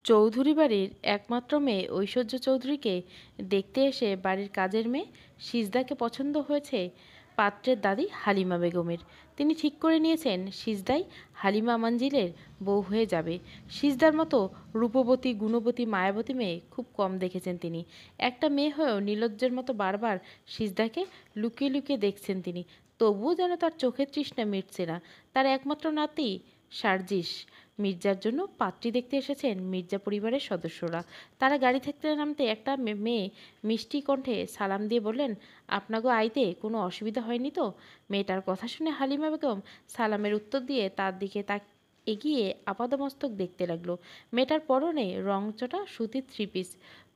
চৌধুরী বাড়ির একমাত্র মেয়ে ঐশ্বর্য চৌধুরীকে দেখতে এসে বাড়ির কাজের মেয়ে সিজদাকে পছন্দ হয়েছে পাত্রের দাদি হালিমা বেগমের। তিনি ঠিক করে নিয়েছেন সিজদাই হালিমা মাঞ্জিলের বউ হয়ে যাবে। সিজদার মতো রূপবতী, গুণবতী, মায়াবতী মেয়ে খুব কম দেখেছেন তিনি। একটা মেয়ে হয়েও নির্লজ্জের মতো বারবার সিজদাকে লুকিয়ে লুকিয়ে দেখছেন তিনি। তবুও যেন তার চোখের তৃষ্ণা মিটছে না। তার একমাত্র নাতি সার্জিস মির্জার জন্য পাত্রী দেখতে এসেছেন মির্জা পরিবারের সদস্যরা। তারা গাড়ি থেকে নামতে একটা মেয়ে মিষ্টি কণ্ঠে সালাম দিয়ে বললেন, আপনাগো আইতে কোনো অসুবিধা হয়নি তো? মেয়েটার কথা শুনে হালিমা বেগম সালামের উত্তর দিয়ে তার দিকে এগিয়ে আপাদমস্তক দেখতে লাগলো। মেয়েটার পরনে রংচটা সুতির থ্রি পিস,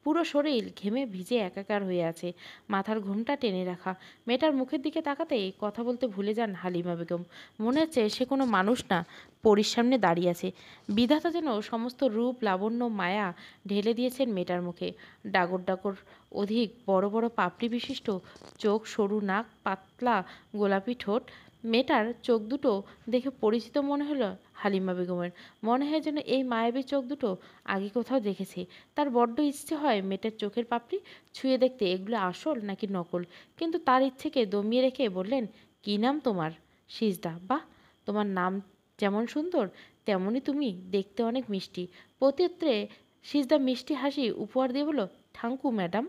পুরো শরীর ঘেমে ভিজে একাকার হয়ে আছে, মাথার ঘোমটা টেনে রাখা। মেয়েটার মুখের দিকে তাকাতেই কথা বলতে ভুলে যান হালিমা বেগম। মনে হচ্ছে সে কোনো মানুষ না, পরীর সামনে দাঁড়িয়ে আছে। বিধাতা যেন সমস্ত রূপ, লাবণ্য, মায়া ঢেলে দিয়েছেন মেয়েটার মুখে। ডাগর ডাগর অধিক বড় বড় পাপড়ি বিশিষ্ট চোখ, সরু নাক, পাতলা গোলাপি ঠোঁট। মেয়েটার চোখ দুটো দেখে পরিচিত মনে হলো হালিমা বেগমের। মনে হয় যেন এই মায়াবী চোখ দুটো আগে কোথাও দেখেছে। তার বড্ড ইচ্ছে হয় মেয়েটার চোখের পাপড়ি ছুঁয়ে দেখতে এগুলো আসল নাকি নকল। কিন্তু তার ইচ্ছেকে দমিয়ে রেখে বললেন, কী নাম তোমার? সিজদা। বাহ, তোমার নাম যেমন সুন্দর তেমনই তুমি দেখতে অনেক মিষ্টি। প্রত্যুত্তরে সিজদা মিষ্টি হাসি উপহার দিয়ে বলল, থ্যাংকু ম্যাডাম,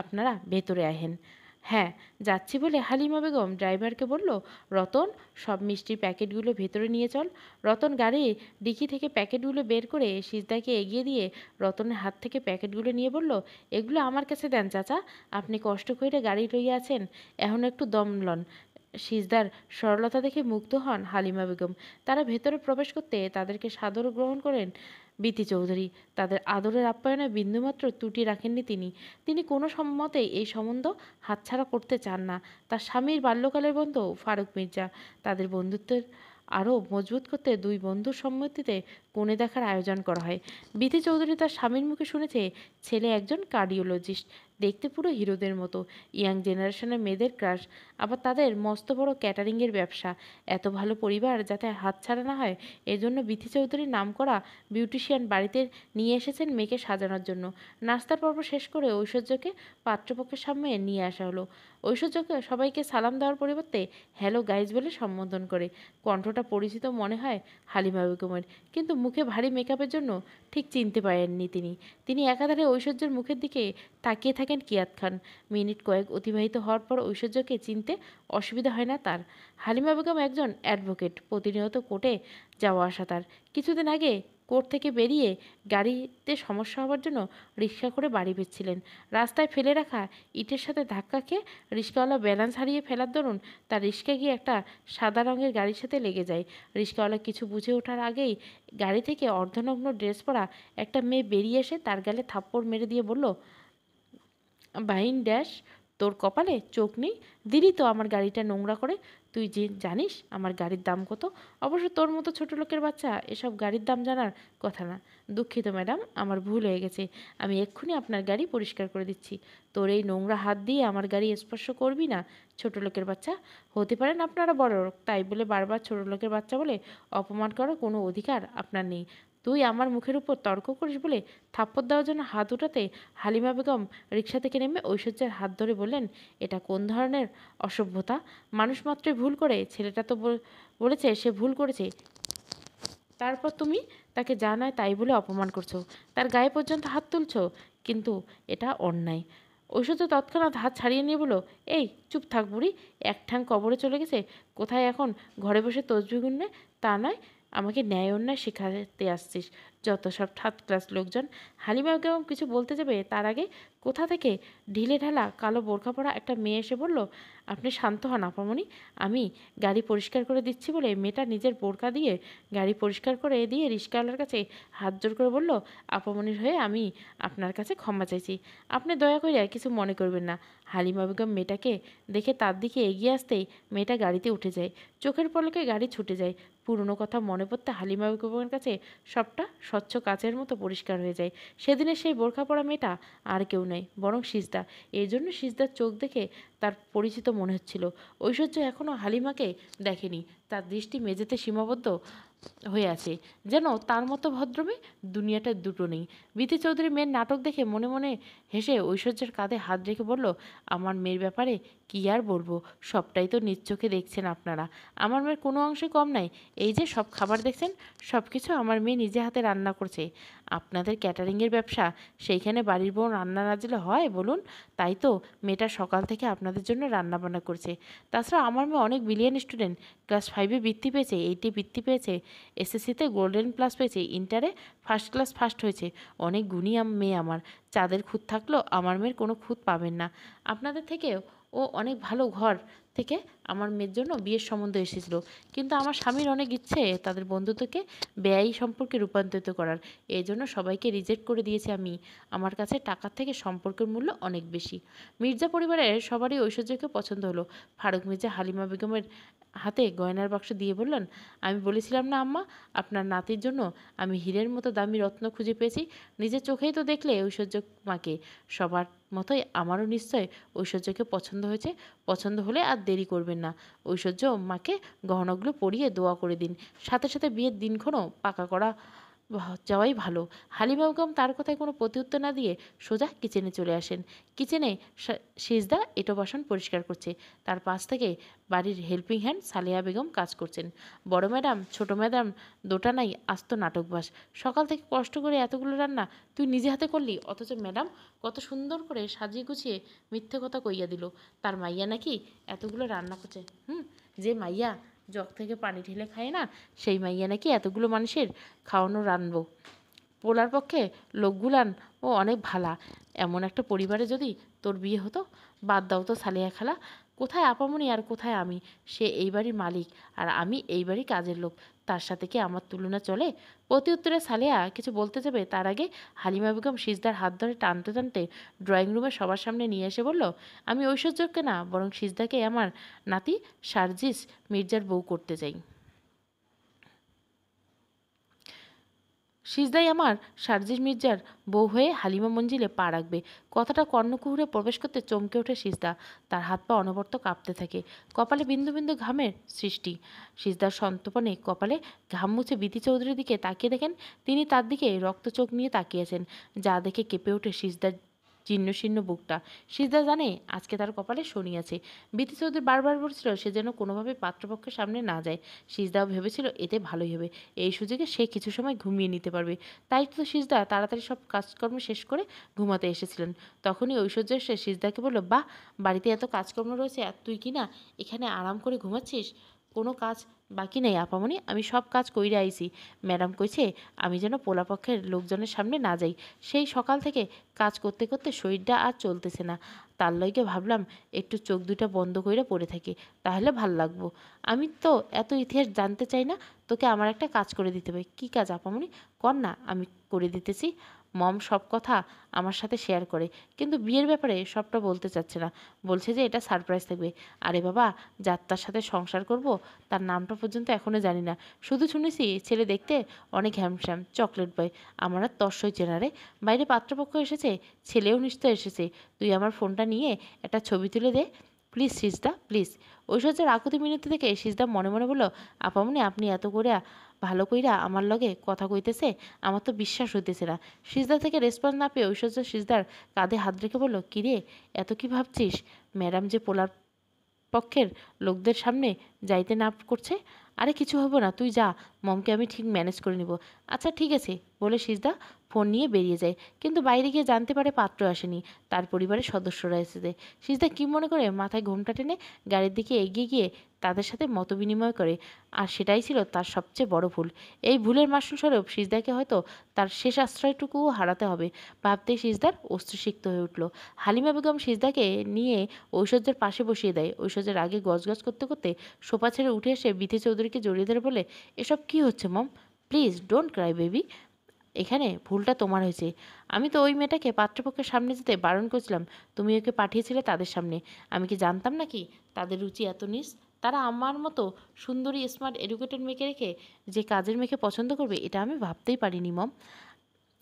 আপনারা ভেতরে আহেন। হ্যাঁ, যাচ্ছি বলে হালিমা বেগম ড্রাইভারকে বলল, রতন, সব মিষ্টির প্যাকেটগুলো ভেতরে নিয়ে চল। রতন গাড়ি ডিকি থেকে প্যাকেটগুলো বের করে সিজদাকে এগিয়ে দিয়ে রতনের হাত থেকে প্যাকেটগুলো নিয়ে বলল, এগুলো আমার কাছে দেন চাচা, আপনি কষ্ট করে গাড়ি লইয়া আছেন, এখন একটু দম লন। সিজদার সরলতা দেখে মুগ্ধ হন হালিমা বেগম। তারা ভেতরে প্রবেশ করতে তাদেরকে সাদর গ্রহণ করেন বিতি চৌধুরী। তাদের আদরের আপ্যায়নে বিন্দুমাত্র ত্রুটি রাখেননি তিনি। তিনি কোনো মতেই এই সম্বন্ধ হাতছাড়া করতে চান না। তার স্বামীর বাল্যকালের বন্ধু ফারুক মির্জা। তাদের বন্ধুত্বের আরও মজবুত করতে দুই বন্ধুর সম্মতিতে কনে দেখার আয়োজন করা হয়। বিতি চৌধুরী তার স্বামীর মুখে শুনেছে ছেলে একজন কার্ডিওলজিস্ট, দেখতে পুরো হিরোদের মতো, ইয়াং জেনারেশনের মেয়েদের ক্রাশ, আবার তাদের মস্ত বড় ক্যাটারিংয়ের ব্যবসা। এত ভালো পরিবার যাতে হাতছাড়া না হয়, এজন্য বিথি চৌধুরীর নামকরা বিউটিশিয়ান বাড়িতে নিয়ে এসেছেন মেয়েকে সাজানোর জন্য। নাস্তার পর্ব শেষ করে ঐশ্বর্যকে পাত্রপক্ষের সামনে নিয়ে আসা হলো। ঐশ্বর্যকে সবাইকে সালাম দেওয়ার পরিবর্তে হ্যালো গাইজ বলে সম্বোধন করে। কণ্ঠটা পরিচিত মনে হয় হালিমা বেগমের, কিন্তু মুখে ভারী মেকআপের জন্য ঠিক চিনতে পারেননি তিনি। তিনি একাধারে ঐশ্বর্যের মুখের দিকে তাকিয়ে থাকেন কিয়াত খান। মিনিট কয়েক অতিবাহিত হওয়ার পর ঐশ্বর্যকে চিনতে অসুবিধা হয় না তার। হালিমা বেগম একজন অ্যাডভোকেট, প্রতিনিয়ত কোর্টে যাওয়া আসা তার। কিছুদিন আগে কোর্ট থেকে বেরিয়ে গাড়িতে সমস্যা হওয়ার জন্য রিক্সা করে বাড়ি ফিরছিলেন। রাস্তায় ফেলে রাখা ইটের সাথে ধাক্কা খেয়ে রিক্সাওয়ালা ব্যালেন্স হারিয়ে ফেলার দরুন তার রিক্সা গিয়ে একটা সাদা রঙের গাড়ির সাথে লেগে যায়। রিক্সাওয়ালা কিছু বুঝে ওঠার আগেই গাড়ি থেকে অর্ধনগ্ন ড্রেস পরা একটা মেয়ে বেরিয়ে এসে তার গালে থাপ্পড় মেরে দিয়ে বলল, বাহিন ড্যাশ, তোর কপালে চোখ নেই, দিলি তো আমার গাড়িটা নোংরা করে। তুই যে জানিস আমার গাড়ির দাম কত? অবশ্য তোর মতো ছোট লোকের বাচ্চা এসব গাড়ির দাম জানার কথা না। দুঃখিত ম্যাডাম, আমার ভুল হয়ে গেছে, আমি এক্ষুনি আপনার গাড়ি পরিষ্কার করে দিচ্ছি। তোর এই নোংরা হাত দিয়ে আমার গাড়ি স্পর্শ করবি না, ছোট লোকের বাচ্চা। হতে পারেন আপনারা বড় লোক, তাই বলে বারবার ছোট লোকের বাচ্চা বলে অপমান করার কোনো অধিকার আপনার নেই। তুই আমার মুখের উপর তর্ক করিস বলে থাপ্পড় দেওয়ার জন্য হাত উঠাতে হালিমা বেগম রিক্সা থেকে নেমে ঐশ্বর্যের হাত ধরে বললেন, এটা কোন ধরনের অসভ্যতা? মানুষ মাত্রই ভুল করে, ছেলেটা তো বলেছে সে ভুল করেছে, তারপর তুমি তাকে যা নয় তাই বলে অপমান করছো, তার গায়ে পর্যন্ত হাত তুলছো, কিন্তু এটা অন্যায়। ঐশ্বর্য তৎক্ষণাৎ হাত ছাড়িয়ে নিয়ে বলো, এই চুপ থাক বুড়ি, এক ঠ্যাং কবরে চলে গেছে, কোথায় এখন ঘরে বসে তসবি গুনবে, তা নয় আমাকে ন্যায় অন্যায় শেখাতে আসছিস, যত সব থার্ড ক্লাস লোকজন। হালিমা বেগম কিছু বলতে যাবে তার আগে কোথা থেকে ঢিলে ঢালা কালো বোরখা পরা একটা মেয়ে এসে বলল, আপনি শান্ত হন আপামনি, আমি গাড়ি পরিষ্কার করে দিচ্ছি বলে মেয়েটা নিজের বোরকা দিয়ে গাড়ি পরিষ্কার করে দিয়ে রিক্সাওয়ালার কাছে হাত জোর করে বলল, আপামনির হয়ে আমি আপনার কাছে ক্ষমা চাইছি, আপনি দয়া করে কিছু মনে করবেন না। হালিমা বেগম মেয়েটাকে দেখে তার দিকে এগিয়ে আসতেই মেয়েটা গাড়িতে উঠে যায়। চোখের পলকে গাড়ি ছুটে যায়। পুরনো কথা মনে পড়তে হালিমা বেগমের কাছে সবটা স্বচ্ছ কাচের মতো পরিষ্কার হয়ে যায়। সেদিনের সেই বোরখা পরা মেয়েটা আর কেউ নয়, বরং সিজদা। এই জন্য সিজদার চোখ দেখে তার পরিচিত মনে হচ্ছিল। ঐশ্বর্য এখনও হালিমাকে দেখেনি, তার দৃষ্টি মেঝেতে সীমাবদ্ধ। হয়ে আছে, যেন তার মতো ভদ্রমে দুনিয়াটা দুটো নেই। বিথি চৌধুরী মেয়ের নাটক দেখে মনে মনে হেসে ঐশ্বর্যের কাঁধে হাত রেখে বলল, আমার মেয়ের ব্যাপারে কি আর বলবো, সবটাই তো নিজ চোখে দেখছেন আপনারা। আমার মেয়ের কোনো অংশে কম নাই। এই যে সব খাবার দেখছেন, সব কিছু আমার মেয়ে নিজে হাতে রান্না করছে। আপনাদের ক্যাটারিংয়ের ব্যবসা, সেইখানে বাড়ির বউ রান্না না দিলে হয় বলুন? তাই তো মেয়েটা সকাল থেকে আপনাদের জন্য রান্না বান্না করছে। তাছাড়া আমার মেয়ে অনেক ব্রিলিয়ান্ট স্টুডেন্ট, ক্লাস 5-এ বৃত্তি পেয়েছে, 8-এ বৃত্তি পেয়েছে, এসএসসিতে গোল্ডেন প্লাস পেয়েছে, ইন্টারে ফার্স্ট ক্লাস ফার্স্ট হয়েছে। অনেক গুণী মেয়ে আমার। চাঁদের খুঁত থাকলেও আমার মেয়ের কোনো খুঁত পাবেন না। আপনাদের থেকেও ও অনেক ভালো ঘর থেকে আমার মেয়ের জন্য বিয়ের সম্বন্ধ এসেছিল, কিন্তু আমার স্বামীর অনেক ইচ্ছে তাদের বন্ধুত্বকে বেআইনি সম্পর্কে রূপান্তরিত করার। এই জন্য সবাইকে রিজেক্ট করে দিয়েছি আমি। আমার কাছে টাকার থেকে সম্পর্কের মূল্য অনেক বেশি। মির্জা পরিবারের সবারই ঐশ্বর্যকে পছন্দ হলো। ফারুক মির্জা হালিমা বেগমের হাতে গয়নার বাক্স দিয়ে বললেন, আমি বলেছিলাম না আম্মা, আপনার নাতির জন্য আমি হীরের মতো দামি রত্ন খুঁজে পেয়েছি। নিজের চোখেই তো দেখলে ঐশ্বর্য মাকে। সবার মতোই আমারও নিশ্চয় ঐশ্বর্যকে পছন্দ হয়েছে। পছন্দ হলে আর দেরি করবেন না, ঐশ্বর্য মাকে গহনাগুলো পরিয়ে দোয়া করে দিন। সাথে সাথে বিয়ের দিনক্ষণও পাকা করা যাওয়াই ভালো। হালিমা বেগম তার কথায় কোনো প্রত্যুত্তর না দিয়ে সোজা কিচেনে চলে আসেন। কিচেনে সিজদা এঁটো বাসন পরিষ্কার করছে। তার পাশ থেকে বাড়ির হেল্পিং হ্যান্ড সালেহা বেগম কাজ করছেন। বড় ম্যাডাম ছোট ম্যাডাম দোটানাই আস্ত নাটকবাস। সকাল থেকে কষ্ট করে এতগুলো রান্না তুই নিজে হাতে করলি, অথচ ম্যাডাম কত সুন্দর করে সাজিয়ে গুছিয়ে মিথ্যে কথা কইয়া দিল তার মাইয়া নাকি এতগুলো রান্না করছে। যে মাইয়া জগ থেকে পানি ঢেলে খায় না, সেই মাইয়া নাকি এতগুলো মানুষের খাওয়ানো রানবো। পোলার পক্ষে লোকগুলান ও অনেক ভালা। এমন একটা পরিবারে যদি তোর বিয়ে হতো। বাদ দাও তো সালেহা খালা, কোথায় আপামনি আর কোথায় আমি? সে এই বাড়ির মালিক আর আমি এই বাড়ির কাজের লোক, তার সাথে কি আমার তুলনা চলে? প্রতি উত্তরে সালেহা কিছু বলতে যাবে তার আগে হালিমা বেগম সিজদার হাত ধরে টানতে টানতে ড্রয়িং রুমে সবার সামনে নিয়ে এসে বলল, আমি ঐশ্বর্যকে না বরং সিজদাকে আমার নাতি সার্জিস মির্জার বউ করতে চাই। সিজদাই আমার সার্জিস মির্জার বউ হয়ে হালিমা মঞ্জিলে পা রাখবে। কথাটা কর্ণকুহুরে প্রবেশ করতে চমকে ওঠে সিজদা। তার হাত পা অনবরত কাঁপতে থাকে। কপালে বিন্দু বিন্দু ঘামের সৃষ্টি। সিজদার সন্তর্পণে কপালে ঘাম মুছে বিথি চৌধুরীর দিকে তাকিয়ে দেখেন তিনি তার দিকে রক্ত চোখ নিয়ে তাকিয়েছেন, যা দেখে কেঁপে ওঠে সিজদার জীর্ণ শীর্ণ বুকটা। সিজদা জানে আজকে তার কপালে শনি আছে। বিথি চৌধুরী বারবার বলছিল সে যেন কোনোভাবে পাত্রপক্ষের সামনে না যায়। সিজদাও ভেবেছিল এতে ভালোই হবে, এই সুযোগে সে কিছু সময় ঘুমিয়ে নিতে পারবে। তাই তো সিজদা তাড়াতাড়ি সব কাজকর্ম শেষ করে ঘুমাতে এসেছিলেন। তখনই ঐশ্বর্য এসে সিজদাকে বলল, বাহ, বাড়িতে এত কাজকর্ম রয়েছে আর তুই কি না এখানে আরাম করে ঘুমাচ্ছিস? কোনো কাজ বাকি নেই আপামনি, আমি সব কাজ কইরা আইছি। ম্যাডাম কইছে আমি যেন পোলাপক্ষের লোকজনের সামনে না যাই। সেই সকাল থেকে কাজ করতে করতে শরীরটা আর চলতেছে না। তার লইগে ভাবলাম একটু চোখ দুটা বন্ধ কইরা পড়ে থাকি, তাহলে ভাল লাগবো। আমি তো এত ইতিহাস জানতে চাই না। তোকে আমার একটা কাজ করে দিতে হবে। কী কাজ আপামনি? কর না, আমি করে দিতেছি। মম সব কথা আমার সাথে শেয়ার করে, কিন্তু বিয়ের ব্যাপারে সবটা বলতে চাচ্ছে না। বলছে যে এটা সারপ্রাইজ থাকবে। আরে বাবা, যার তার সাথে সংসার করব তার নামটা পর্যন্ত এখনও জানি না। শুধু শুনেছি ছেলে দেখতে অনেক হ্যামস্যাম, চকলেট বয়। আমার আর তর্সই চেনা রে। বাইরে পাত্রপক্ষ এসেছে, ছেলেও নিশ্চয় এসেছে। তুই আমার ফোনটা নিয়ে একটা ছবি তুলে দে প্লিজ সিজদা, প্লিজ। ঐশ্বর্যের আকুতি মিনতি থেকে সিজদা মনে মনে বলল, আপামনি আপনি এত করে ভালো কইরা আমার লগে কথা কইতেছে, আমার তো বিশ্বাস হইতেছে না। সিজদা থেকে রেসপন্স না পেয়ে ঐশ্বর্য সিজদার কাঁধে হাত রেখে বলল, কিরে এত কি ভাবছিস? ম্যাডাম যে পোলার পক্ষের লোকদের সামনে যাইতে না করছে। আরে কিছু হবে না, তুই যা, মমকে আমি ঠিক ম্যানেজ করে নিব। আচ্ছা ঠিক আছে বলে সিজদা ফোন নিয়ে বেরিয়ে যায়। কিন্তু বাইরে গিয়ে জানতে পারে পাত্র আসেনি, তার পরিবারের সদস্যরা এসেছে। সিজদা কী মনে করে মাথায় ঘোমটা টেনে গাড়ির দিকে এগিয়ে গিয়ে তাদের সাথে মতবিনিময় করে। আর সেটাই ছিল তার সবচেয়ে বড় ভুল। এই ভুলের মাসুলস্বরূপ সিজদাকে হয়তো তার শেষ আশ্রয়টুকুও হারাতে হবে। ভাবতেই সিজদার অস্ত্রসিক্ত হয়ে উঠল। হালিমা বেগম সিজদাকে নিয়ে ঐশ্বর্যের পাশে বসিয়ে দেয়। ঐশ্বর্যের আগে গজগজ করতে করতে সোফা ছেড়ে উঠে এসে বিথি চৌধুরীকে জড়িয়ে ধরে বলে, এসব কি হচ্ছে mom? Please don't cry baby. এখানে ভুলটা তোমার হয়েছে। আমি তো ওই মেয়েটাকে পাত্রপক্ষের সামনে যেতে বারণ করেছিলাম, তুমি ওকে পাঠিয়েছিলে তাদের সামনে। আমি কি জানতাম নাকি তাদের রুচি এত নিচ? তারা আমার মতো সুন্দরী স্মার্ট এডুকেটেড মেয়েকে রেখে যে কাজের মেয়েকে পছন্দ করবে, এটা আমি ভাবতেই পারিনি মম।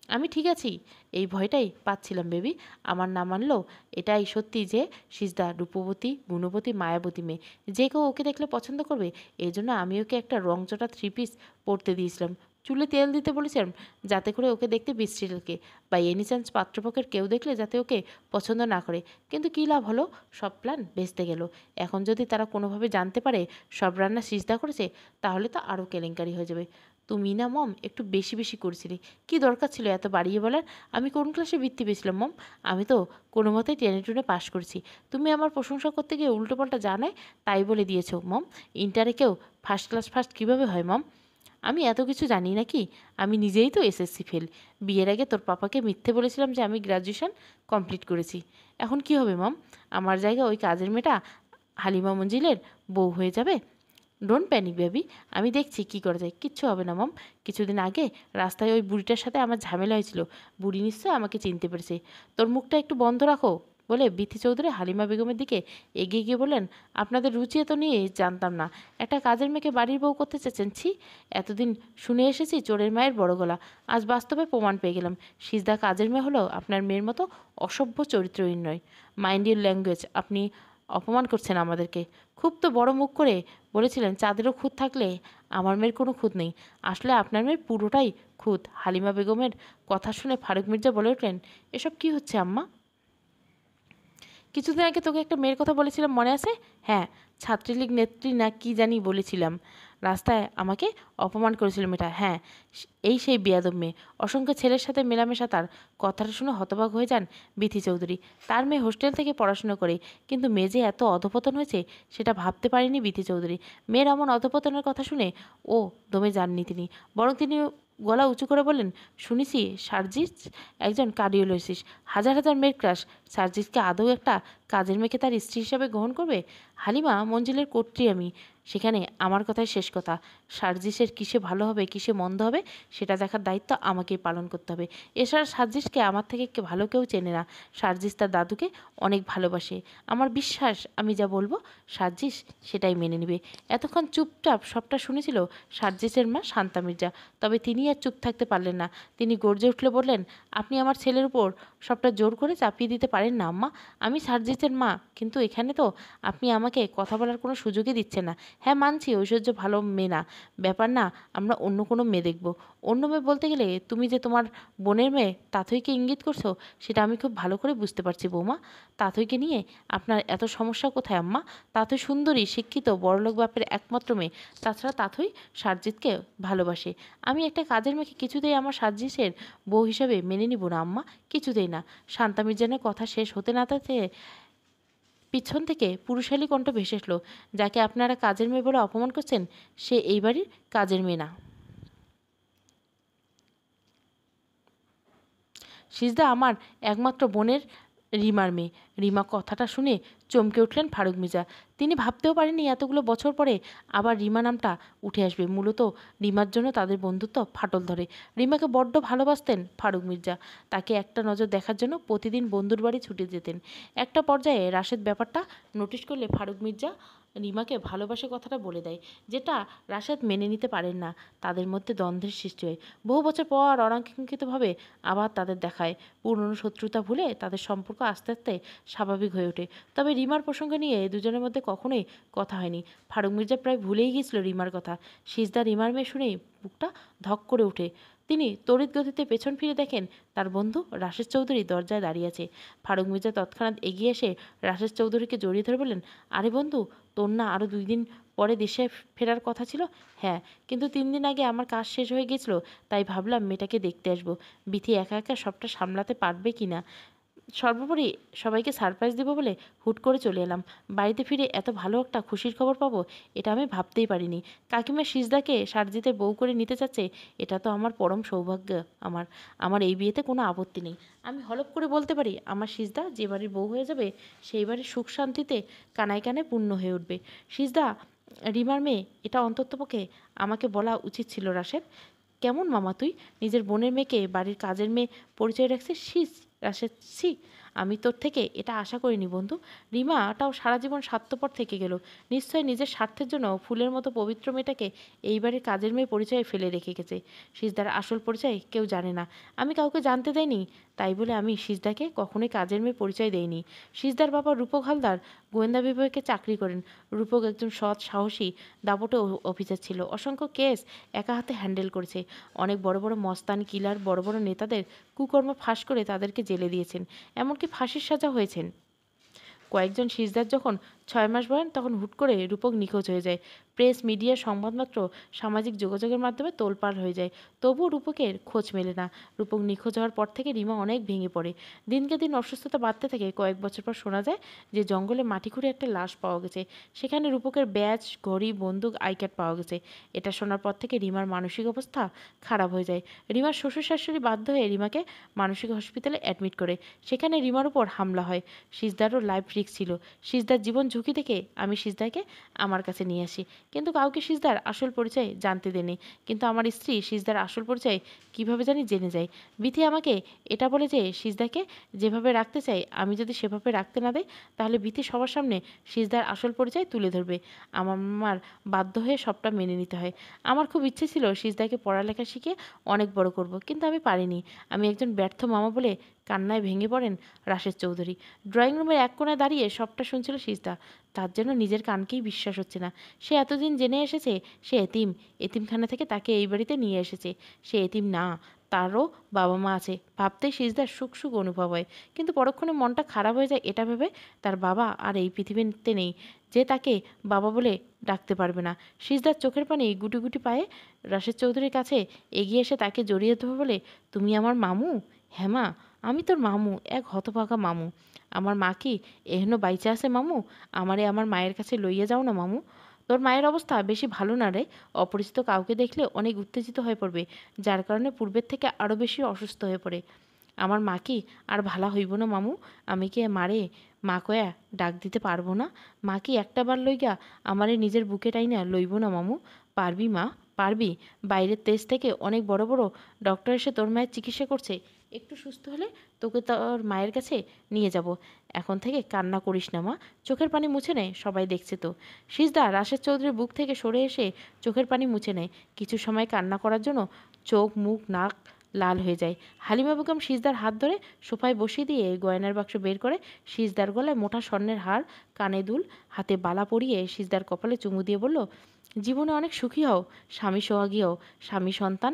আমি ঠিক আছি, এই ভয়টাই পাচ্ছিলাম বেবি। আমার না মানলেও এটাই সত্যি যে সিজদা রূপবতী, গুণবতী, মায়াবতী মেয়ে। যে কেউ ওকে দেখলে পছন্দ করবে। এই জন্য আমি ওকে একটা রংচটা 3 পিস পরতে দিয়েছিলাম। চুলে তেল দিতে বলেছিলাম যাতে করে ওকে দেখতে বিশ্রী লাগে। বা এনি চান্স পাত্রপক্ষের কেউ দেখলে যাতে ওকে পছন্দ না করে। কিন্তু কী লাভ হলো, সব প্ল্যান ভেস্তে গেল। এখন যদি তারা কোনোভাবে জানতে পারে সব রান্না সিজদা করেছে, তাহলে তো আরও কেলেঙ্কারি হয়ে যাবে। তুমি না মম একটু বেশি বেশি করছিলে। কি দরকার ছিল এত বাড়িয়ে বলার? আমি কোন ক্লাসে বৃত্তি পেয়েছিলাম মম? আমি তো কোনো মতেই টেনে টুনে পাশ করেছি। তুমি আমার প্রশংসা করতে গিয়ে উল্টোপাল্টা যা নয় তাই বলে দিয়েছো মম। ইন্টারে কেউ ফার্স্ট ক্লাস ফার্স্ট কীভাবে হয় মম? আমি এত কিছু জানি না কি? আমি নিজেই তো এসএসসি ফেল। বিয়ের আগে তোর পাপাকে মিথ্যে বলেছিলাম যে আমি গ্র্যাজুয়েশন কমপ্লিট করেছি। এখন কি হবে মম? আমার জায়গায় ওই কাজের মেয়েটা হালিমা মঞ্জিলের বউ হয়ে যাবে। ডোন্ট প্যানিক বেবি, আমি দেখছি কি করা যায়। কিচ্ছু হবে না মম। কিছুদিন আগে রাস্তায় ওই বুড়িটার সাথে আমার ঝামেলা হয়েছিল। বুড়ি নিশ্চয় আমাকে চিনতে পেরেছে। তোর মুখটা একটু বন্ধ রাখো বলে বিথি চৌধুরী হালিমা বেগমের দিকে এগিয়ে গিয়ে বললেন, আপনাদের রুচি এত নিয়ে জানতাম না। একটা কাজের মেয়েকে বাড়ির বউ করতে চেয়েছেন? ছি! এতদিন শুনে এসেছি চোরের মায়ের বড় গলা, আজ বাস্তবে প্রমাণ পেয়ে গেলাম। সিজদা কাজের মেয়ে হলেও আপনার মেয়ের মতো অসভ্য চরিত্রহীন নয়। Mind your language. আপনি অপমান করছেন আমাদেরকে। খুব তো বড় মুখ করে বলেছিলেন চাঁদেরও খুঁত থাকলে আমার মেয়ের কোনো খুঁত নেই। আসলে আপনার মেয়ের পুরোটাই খুঁত। হালিমা বেগমের কথা শুনে ফারুক মির্জা বলে উঠলেন, এসব কি হচ্ছে আম্মা? কিছুদিন আগে তোকে একটা মেয়ের কথা বলেছিলাম মনে আছে? হ্যাঁ, ছাত্রলীগ নেত্রী না কি জানি বলেছিলাম। রাস্তায় আমাকে অপমান করেছিল মেয়েটা। হ্যাঁ, এই সেই বেয়াদব মেয়ে। অসংখ্য ছেলের সাথে মেলামেশা তার। কথাটা শুনে হতবাক হয়ে যান বিথি চৌধুরী। তার মেয়ে হোস্টেল থেকে পড়াশোনা করে, কিন্তু মেয়ে যে এত অধপতন হয়েছে সেটা ভাবতে পারেনি বিথি চৌধুরী। মেয়ের এমন অধপতনের কথা শুনে ও দমে যাননি তিনি, বরং তিনি গলা উঁচু করে বললেন, শুনেছি সার্জিস একজন কার্ডিওলজিস্ট। হাজার হাজার মেয়ের ক্রাশ। সার্জিসকে আদৌ একটা কাজের মেয়েকে তার স্ত্রী হিসাবে গ্রহণ করবে? হালিমা মঞ্জিলের কর্ত্রী আমি। সেখানে আমার কথাই শেষ কথা। সার্জিসের কিসে ভালো হবে কিসে মন্দ হবে সেটা দেখার দায়িত্ব আমাকেই পালন করতে হবে। এছাড়া সার্জিসকে আমার থেকে ভালো কেউ চেনে না। সার্জিস তার দাদুকে অনেক ভালোবাসে। আমার বিশ্বাস আমি যা বলবো সার্জিস সেটাই মেনে নেবে। এতক্ষণ চুপচাপ সবটা শুনেছিল সার্জিসের মা শান্তা মির্জা। তবে তিনি আর চুপ থাকতে পারলেন না। তিনি গর্জে উঠলে বললেন, আপনি আমার ছেলের উপর সবটা জোর করে চাপিয়ে দিতে পারেন না আম্মা। আমি সার্জিসের মা, কিন্তু এখানে তো আপনি আমাকে কথা বলার কোনো সুযোগই দিচ্ছেন না। হ্যাঁ মানছি ঐশ্বর্য ভালো মেয়ে না, ব্যাপার না, আমরা অন্য কোনো মেয়ে দেখব। অন্য মেয়ে বলতে গেলে তুমি যে তোমার বোনের মেয়ে তাথইকে ইঙ্গিত করছো, সেটা আমি খুব ভালো করে বুঝতে পারছি বৌমা। তাথইকে নিয়ে আপনার এত সমস্যা কোথায় আম্মা? তাথই সুন্দরী, শিক্ষিত, বড়লোক বাপের একমাত্র মেয়ে। তাছাড়া তাথই সার্জিতকে ভালোবাসে। আমি একটা কাজের মেয়েকে কিছুতেই আমার সার্জিসের বউ হিসাবে মেনে নিব না আম্মা, কিছুতেই না। শান্তা মির্জানের কথা শেষ হতে না হতে পিছন থেকে পুরুষালী কণ্ঠ ভেসে এসলো, যাকে আপনারা কাজের মেয়ে বলে অপমান করছেন সে এই বাড়ির কাজের মেয়ে না। সিজদা আমার একমাত্র বোনের রিমার মেয়ে। রিমা কথাটা শুনে চমকে উঠলেন ফারুক মির্জা। তিনি ভাবতেও পারেননি এতগুলো বছর পরে আবার রিমা নামটা উঠে আসবে। মূলত রিমার জন্য তাদের বন্ধুত্ব ফাটল ধরে। রিমাকে বড্ড ভালোবাসতেন ফারুক মির্জা। তাকে একটা নজর দেখার জন্য প্রতিদিন বন্ধুর বাড়ি ছুটে যেতেন। একটা পর্যায়ে রাশেদ ব্যাপারটা নোটিশ করলে ফারুক মির্জা রিমাকে ভালোবাসে কথাটা বলে দেয়, যেটা রাশেদ মেনে নিতে পারেন না। তাদের মধ্যে দ্বন্দ্বের সৃষ্টি হয়। বহু বছর পর অনাকাঙ্ক্ষিতভাবে আবার তাদের দেখায়। পুরনো শত্রুতা ভুলে তাদের সম্পর্ক আস্তে আস্তে স্বাভাবিক হয়ে ওঠে। তবে রিমার প্রসঙ্গ নিয়ে দুজনের মধ্যে কখনোই কথা হয়নি। ফারুক মির্জা প্রায় ভুলেই গিয়েছিল রিমার কথা। সিজদা রিমার মেয়ে শুনেই বুকটা ধক করে ওঠে। তিনি তড়িৎ গতিতে পেছন ফিরে দেখেন তার বন্ধু রাশেদ চৌধুরী দরজায় দাঁড়িয়ে আছে। ফারুক মির্জা তৎক্ষণাৎ এগিয়ে এসে রাশেদ চৌধুরীকে জড়িয়ে ধরে বললেন, আরে বন্ধু, তোর না আরও 2 দিন পরে দেশে ফেরার কথা ছিল? হ্যাঁ, কিন্তু 3 দিন আগে আমার কাজ শেষ হয়ে গেছিলো, তাই ভাবলাম মেয়েটাকে দেখতে আসবো। বিথি একা একা সবটা সামলাতে পারবে কি না। সর্বোপরি সবাইকে সারপ্রাইজ দেবো বলে হুট করে চলে এলাম। বাড়িতে ফিরে এত ভালো একটা খুশির খবর পাবো এটা আমি ভাবতেই পারিনি। কাকিমা সিজদাকে সারজিতের বউ করে নিতে চাচ্ছে, এটা তো আমার পরম সৌভাগ্য। আমার আমার এই বিয়েতে কোনো আপত্তি নেই। আমি হলপ করে বলতে পারি আমার সিজদা যে বাড়ির বউ হয়ে যাবে সেই বাড়ির সুখ শান্তিতে কানায় কানায় পূর্ণ হয়ে উঠবে। সিজদা রিমার মেয়ে, এটা অন্ততপক্ষে আমাকে বলা উচিত ছিল রাশেদ। কেমন মামা তুই নিজের বোনের মেয়েকে বাড়ির কাজের মেয়ে পরিচয় রাখছিস? শীষ রাশেদ, ছি! আমি তোর থেকে এটা আশা করিনি বন্ধু। রিমাটাও সারা জীবন স্বার্থপর থেকে গেল। নিশ্চয় নিজের স্বার্থের জন্য ফুলের মতো পবিত্র মেয়েটাকে এইবারের কাজের মেয়ে পরিচয়ে ফেলে রেখে গেছে। সিজদার আসল পরিচয় কেউ জানে না, আমি কাউকে জানতে দেয়নি, তাই বলে আমি সিজদাকে কখনোই কাজের মেয়ে পরিচয় দেইনি। সিজদার বাবা রূপক হালদার গোয়েন্দা বিভাগে চাকরি করেন। রূপক একজন সৎ, সাহসী, দাপটে অফিসার ছিল। অসংখ্য কেস একা হাতে হ্যান্ডেল করেছে। অনেক বড় বড় মস্তান, কিলার, বড় বড় নেতাদের কুকর্ম ফাঁস করে তাদেরকে জেলে দিয়েছেন, এমনকি ফাঁসির সাজা হয়েছেন। কয়েকজন সিজদার যখন 6 মাস বয়স তখন হুট করে রূপক নিখোঁজ হয়ে যায়। প্রেস, মিডিয়া, সংবাদপত্র, সামাজিক যোগাযোগের মাধ্যমে তোলপাড় হয়ে যায়। তবুও রূপকের খোঁজ মেলে না। রূপক নিখোঁজ হওয়ার পর থেকে রিমা অনেক ভেঙে পড়ে। দিনকে দিন অসুস্থতা বাড়তে থাকে। কয়েক বছর পর শোনা যায় যে জঙ্গলে মাটি খুঁড়ে একটা লাশ পাওয়া গেছে। সেখানে রূপকের ব্যাজ, ঘড়ি, বন্দুক, আই কার্ড পাওয়া গেছে। এটা শোনার পর থেকে রিমার মানসিক অবস্থা খারাপ হয়ে যায়। রিমার শ্বশুর শাশুড়ি বাধ্য হয়ে রিমাকে মানসিক হসপিটালে অ্যাডমিট করে। সেখানে রিমার উপর হামলা হয়। সিজদারও লাইফ রিস্ক ছিল। সিজদার জীবন ঝুঁকি দেখে আমি সিজদাকে আমার কাছে নিয়ে আসি, কিন্তু কাউকে সিজদার আসল পরিচয় জানতে দেনি। কিন্তু আমার স্ত্রী সিজদার আসল পরিচয় কিভাবে জানি জেনে যায়। বিথি আমাকে এটা বলে যে সিজদাকে যেভাবে রাখতে চাই আমি যদি সেভাবে রাখতে না দেয়, তাহলে বিথি সবার সামনে সিজদার আসল পরিচয় তুলে ধরবে। আমার বাধ্য হয়ে সবটা মেনে নিতে হয়। আমার খুব ইচ্ছে ছিল সিজদাকে পড়ালেখা শিখে অনেক বড় করব, কিন্তু আমি পারিনি। আমি একজন ব্যর্থ মামা বলে কান্নায় ভেঙে পড়েন রাশেদ চৌধুরী। ড্রয়িং রুমের এক কোণায় দাঁড়িয়ে সবটা শুনছিল সিজদা। তার জন্য নিজের কানকেই বিশ্বাস হচ্ছে না। সে এতদিন জেনে এসেছে সে এতিম। এতিমখানা থেকে তাকে এই বাড়িতে নিয়ে এসেছে। সে এতিম না, তারও বাবা মা আছে। ভাবতেই সিজদার সুখ সুখ অনুভব হয়, কিন্তু পরক্ষণে মনটা খারাপ হয়ে যায় এটা ভেবে তার বাবা আর এই পৃথিবীতে নেই যে তাকে বাবা বলে ডাকতে পারবে না। সিজদার চোখের পানি গুটি গুটি পায়ে রাশেদ চৌধুরীর কাছে এগিয়ে এসে তাকে জড়িয়ে ধরে বলে, তুমি আমার মামু? হ্যাঁ মা, আমি তোর মামু, এক হতভাগা মামু। আমার মা কি এখনো বাইচা আছে মামু? আমারে আমার মায়ের কাছে লইয়া যাও না মামু। তোর মায়ের অবস্থা বেশি ভালো না রে। অপরিচিত কাউকে দেখলে অনেক উত্তেজিত হয়ে পড়বে, যার কারণে পূর্বের থেকে আরও বেশি অসুস্থ হয়ে পড়ে। আমার মা কি আর ভালা হইব না মামু? আমি কি মারে মা কয়া ডাক দিতে পারবো না? মা কি একটা বার লইগা আমারে নিজের বুকে টাইনা লইব না মামু? পারবি মা, পারবি? বাইরের দেশ থেকে অনেক বড় বড় ডক্টর এসে তোর মায়ের চিকিৎসা করছে। একটু সুস্থ হলে তোকে তোর মায়ের কাছে নিয়ে যাব। এখন থেকে কান্না করিস না মা, চোখের পানি মুছে নেয়, সবাই দেখছে তো। সিজদা রাশেদ চৌধুরীর বুক থেকে সরে এসে চোখের পানি মুছে নেয়। কিছু সময় কান্না করার জন্য চোখ, মুখ, নাক লাল হয়ে যায়। হালিমা বেগম সিজদার হাত ধরে সোফায় বসিয়ে দিয়ে গয়নার বাক্স বের করে সিজদার গলায় মোটা স্বর্ণের হার, কানে দুল, হাতে বালা পরিয়ে সিজদার কপালে চুমু দিয়ে বলল, জীবনে অনেক সুখী হও, স্বামী সোহাগী হও, স্বামী সন্তান